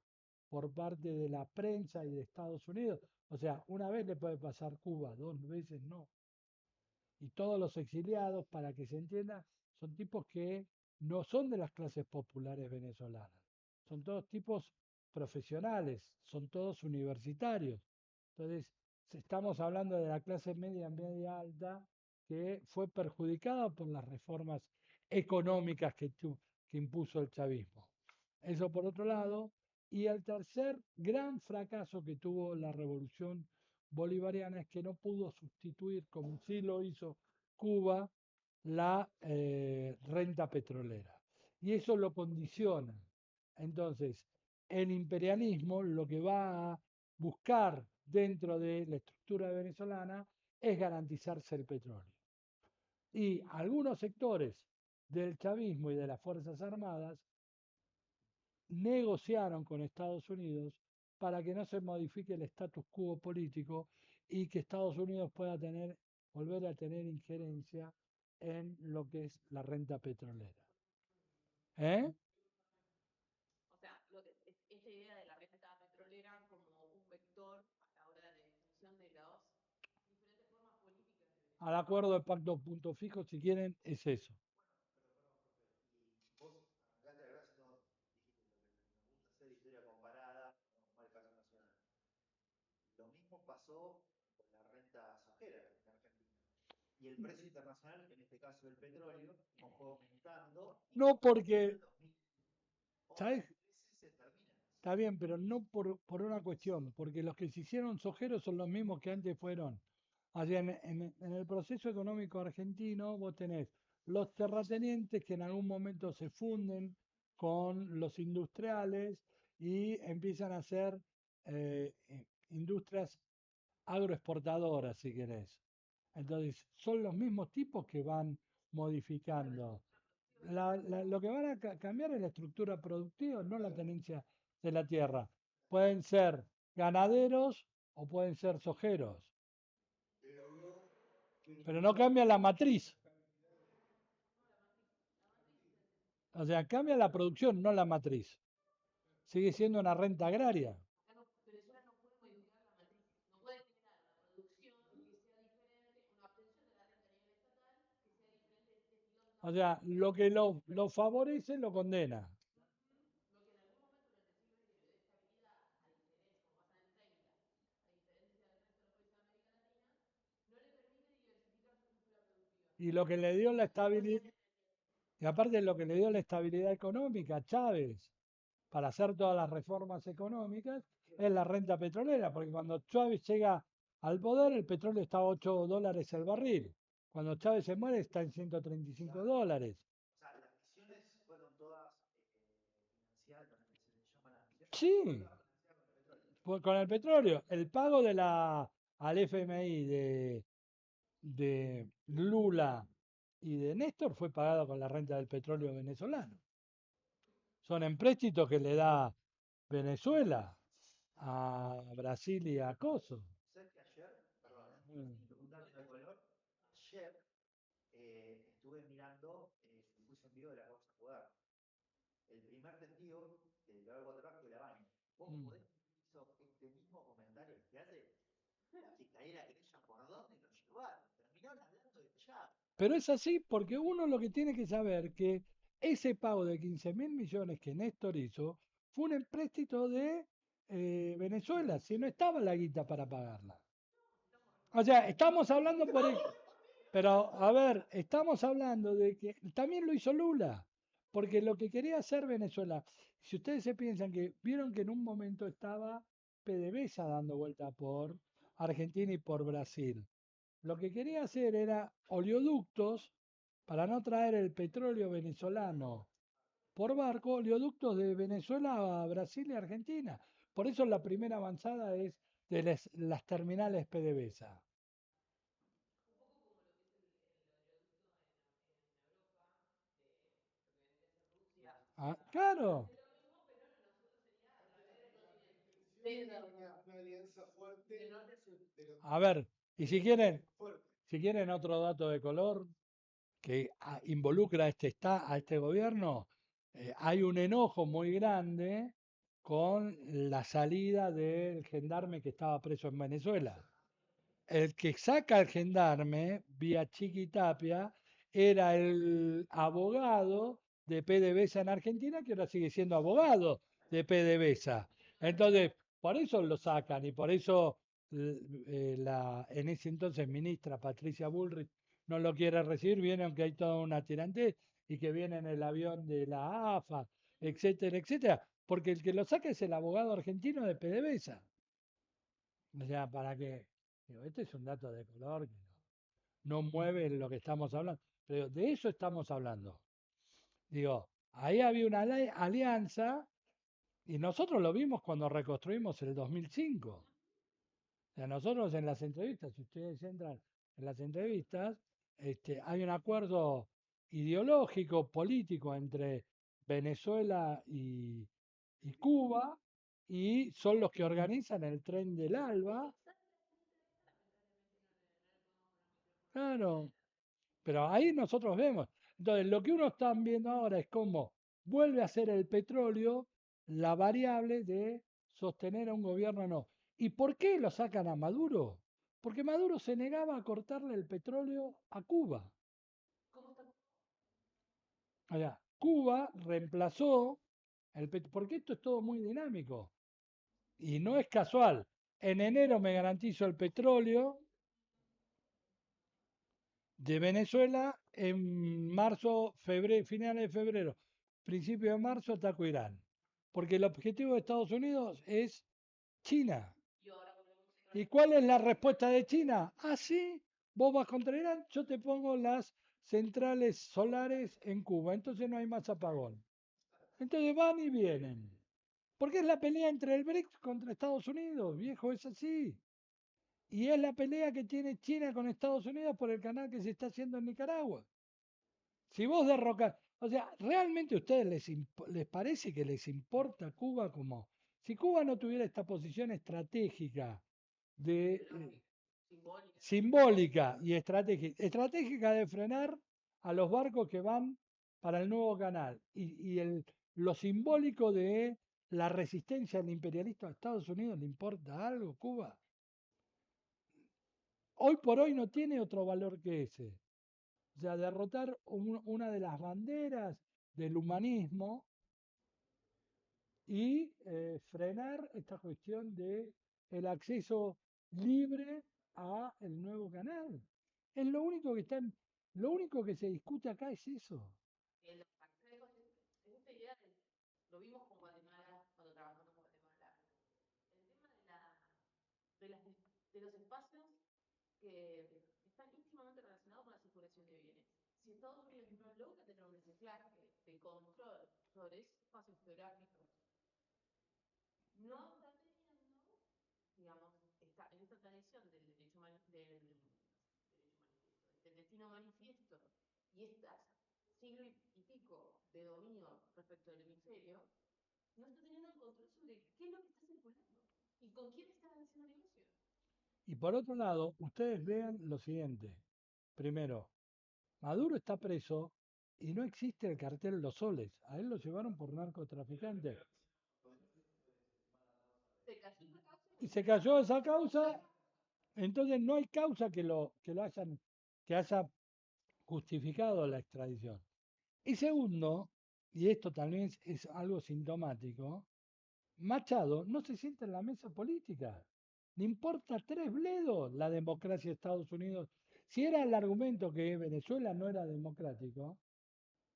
por parte de la prensa y de Estados Unidos. O sea, una vez le puede pasar Cuba, dos veces no. Y todos los exiliados, para que se entienda, son tipos que no son de las clases populares venezolanas. Son todos tipos profesionales, son todos universitarios. Entonces, estamos hablando de la clase media, media alta, que fue perjudicada por las reformas económicas que impuso el chavismo. Eso por otro lado. Y el tercer gran fracaso que tuvo la revolución bolivariana es que no pudo sustituir, como sí lo hizo Cuba, la renta petrolera. Y eso lo condiciona. Entonces, el imperialismo lo que va a buscar dentro de la estructura venezolana es garantizarse el petróleo. Y algunos sectores del chavismo y de las Fuerzas Armadas negociaron con Estados Unidos para que no se modifique el status quo político y que Estados Unidos pueda volver a tener injerencia en lo que es la renta petrolera. ¿Eh? O sea, esta idea de la renta petrolera como un vector a la hora de definición de las diferentes formas políticas de Al Venezuela. acuerdo de pacto punto fijo, si quieren, es eso. Y vos arrancaste la clase, no, dijiste lo que nos gusta hacer historia comparada, no el caso nacional. Lo mismo pasó con la renta sojera en Argentina. Y el precio internacional, en este caso el petróleo, no fue aumentando. No porque, En el 2011, ¿sabes? 13 se termina. Está bien, pero no por una cuestión, porque los que se hicieron sojeros son los mismos que antes fueron. O sea, en el proceso económico argentino vos tenés los terratenientes que en algún momento se funden con los industriales y empiezan a ser industrias agroexportadoras, si querés. Entonces, son los mismos tipos que van modificando. Lo que van a cambiar es la estructura productiva, no la tenencia de la tierra. Pueden ser ganaderos o pueden ser sojeros. Pero no pero no cambia la matriz. O sea, cambia la producción, no la matriz. Sigue siendo una renta agraria. Acá no, Venezuela no puede modificar la matriz, no puede generar una producción que sea diferente, una obtención de la renta a nivel estatal que sea diferente de este estilo que O estamos sea, viendo. lo que lo favorece lo condena. Lo que en algún momento durante el siglo XX le dio estabilidad, a diferencia, como pasa en el 30, a diferencia del resto de los países de América Latina, no le permite diversificar su estructura productiva. Y lo que le dio la estabilidad, y aparte lo que le dio la estabilidad económica a Chávez para hacer todas las reformas económicas es la renta petrolera, porque cuando Chávez llega al poder el petróleo está a $8 el barril. Cuando Chávez se muere está en $135. O sea, las misiones fueron todas financiadas, lo que se llaman las misiones, Sí, fueron todas financiadas con el petróleo. con el petróleo. El pago al FMI de Lula y de Néstor fue pagado con la renta del petróleo venezolano. Son empréstitos que le da Venezuela a Brasil y a Coso. ¿Sabes que ayer, perdón, Mm. un dato de color, ayer estuve mirando el juicio en vivo de la causa Poder. El primer testigo de lo algo atrás fue la baña. Vos Mm. podés hizo este mismo comentario que hace la fiscalía querella por dónde lo llevaron. Terminaron hablando de ya. Pero es así porque uno lo que tiene que saber que ese pago de 15.000 millones que Néstor hizo fue un empréstito de Venezuela, si no estaba la guita para pagarla. O sea, estamos hablando por el... Pero, a ver, estamos hablando de que también lo hizo Lula, porque lo que quería hacer Venezuela, si ustedes se piensan que vieron que en un momento estaba PDVSA dando vuelta por Argentina y por Brasil. Lo que quería hacer era oleoductos para no traer el petróleo venezolano por barco, oleoductos de Venezuela a Brasil y Argentina. Por eso la primera avanzada es de las terminales PDVSA. Ah, claro, Era una alianza fuerte De norte a sur. de los a ver, y fuerte. si quieren otro dato de color que involucra a este gobierno, hay un enojo muy grande con la salida del gendarme que estaba preso en Venezuela. El que saca al gendarme, vía Chiquitapia, era el abogado de PDVSA en Argentina, que ahora sigue siendo abogado de PDVSA. Entonces, por eso lo sacan y por eso en ese entonces ministra Patricia Bullrich no lo quiere recibir, viene aunque hay toda una tirante y que viene en el avión de la AFA, etcétera, etcétera, porque el que lo saca es el abogado argentino de PDVSA. O sea, para que, digo, este es un dato de color que no mueve lo que estamos hablando, pero de eso estamos hablando. Digo, ahí había una alianza y nosotros lo vimos cuando reconstruimos el 2005. O sea, nosotros en las entrevistas, si ustedes entran en las entrevistas, hay un acuerdo ideológico, político entre Venezuela y Cuba, y son los que organizan el tren del Alba. Claro, pero ahí nosotros vemos. Entonces, lo que uno está viendo ahora es cómo vuelve a ser el petróleo la variable de sostener a un gobierno o no. ¿Y por qué lo sacan a Maduro? Porque Maduro se negaba a cortarle el petróleo a Cuba. ¿Cómo está? O sea, Cuba reemplazó porque esto es todo muy dinámico y no es casual. En enero me garantizo el petróleo de Venezuela, en marzo, febrero, finales de febrero, principio de marzo ataco Irán. Porque el objetivo de Estados Unidos es China. Y ahora volvemos a ¿Y cuál es la respuesta de China? Ah, sí, vos vas contra Irán, yo te pongo las centrales solares en Cuba, entonces no hay más apagón. Entonces van y vienen. Porque es la pelea entre el BRICS contra Estados Unidos, viejo, es así. Y es la pelea que tiene China con Estados Unidos por el canal que se está haciendo en Nicaragua. Si vos derrocás, o sea, ¿realmente a ustedes les parece que les importa Cuba como... Si Cuba no tuviera esta posición estratégica de... simbólica y estratégica. Estratégica de frenar a los barcos que van para el nuevo canal lo simbólico de la resistencia al imperialista de Estados Unidos. ¿Le importa algo Cuba? Hoy por hoy no tiene otro valor que ese. O sea, derrotar una de las banderas del humanismo y frenar esta cuestión de el acceso libre a el nuevo canal. Es lo único que lo único que se discute acá es eso. En esta idea lo vimos con Guatemala cuando trabajamos con Guatemala. El tema de los espacios que están íntimamente relacionados con la circulación de bienes. Si Estados Unidos no logra tener un reciclaje de control sobre esos espacios geográficos, no está teniendo, digamos, en esta tradición del derecho del destino manifiesto y estas siglo y pico de dominio respecto del hemisferio, no está teniendo el control sobre qué es lo que está circulando y con quién están haciendo negocio. Y por otro lado, ustedes vean lo siguiente. Primero, Maduro está preso y no existe el cartel Los Soles. A él lo llevaron por narcotraficante. Se cayó esa causa Y se cayó esa causa, entonces no hay causa que haya justificado la extradición. Y segundo, y esto también es algo sintomático, Machado no se sienta en la mesa política. Le importa tres bledos la democracia de Estados Unidos. Si era el argumento que Venezuela no era democrático,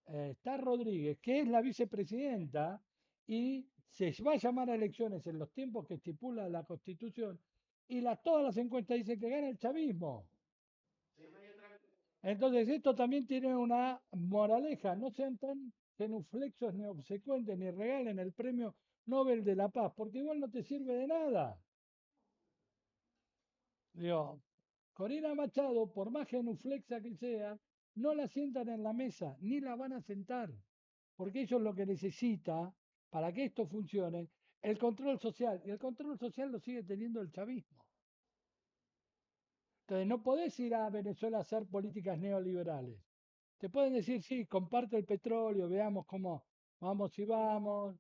está Rodríguez, que es la vicepresidenta, y se va a llamar a elecciones en los tiempos que estipula la Constitución, y todas las encuestas dicen que gana el chavismo. Entonces esto también tiene una moraleja, no sean tan genuflexos ni obsecuentes ni regalen el premio Nobel de la Paz, porque igual no te sirve de nada. Digo, Corina Machado, por más genuflexa que sea, no la sientan en la mesa, ni la van a sentar, porque ellos lo que necesita para que esto funcione, el control social, y el control social lo sigue teniendo el chavismo. Entonces no podés ir a Venezuela a hacer políticas neoliberales. Te pueden decir, sí, comparte el petróleo, veamos cómo vamos y vamos,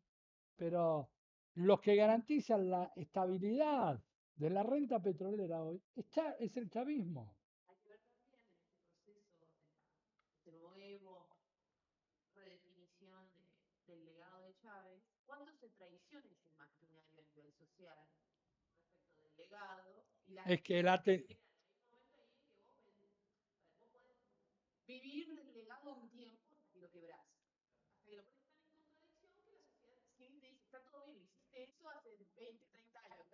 pero los que garantizan la estabilidad de la renta petrolera hoy es el chavismo. Hay que ver también en este proceso de nuevo redefinición del legado de Chávez, cuánto se traiciona ese imaginario a nivel social respecto del legado y la Es que hay un momento ahí en que vos podés vivir del legado un tiempo hasta que lo quebrás. Hasta que lo pones tan en contradicción que la sociedad civil te dice, está todo bien, hiciste eso hace 20, 30 años,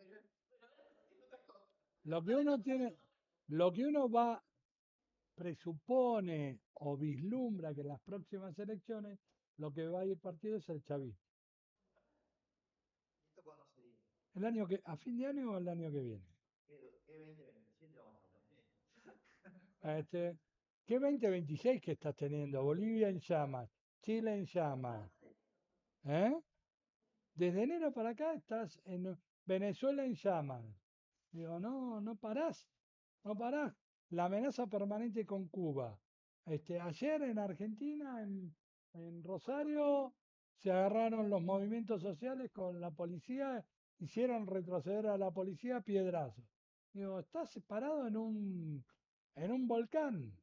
pero ahora estás haciendo otra cosa. lo que uno tiene, lo que uno va presupone o vislumbra que en las próximas elecciones lo que va a ir partido es el chavismo. ¿Y esto cuándo sería? El año que, a fin de año o el año que viene. ¿Qué 2027 vamos a tener? Este, ¿qué 2026 que estás teniendo? Bolivia en llamas, Chile en llamas. ¿Eh? Desde enero para acá estás en Venezuela en llamas. Digo, no, no parás, no parás. La amenaza permanente con Cuba. Ayer en Argentina, en Rosario, se agarraron los movimientos sociales con la policía, hicieron retroceder a la policía a piedrazos. Digo, estás parado en un volcán.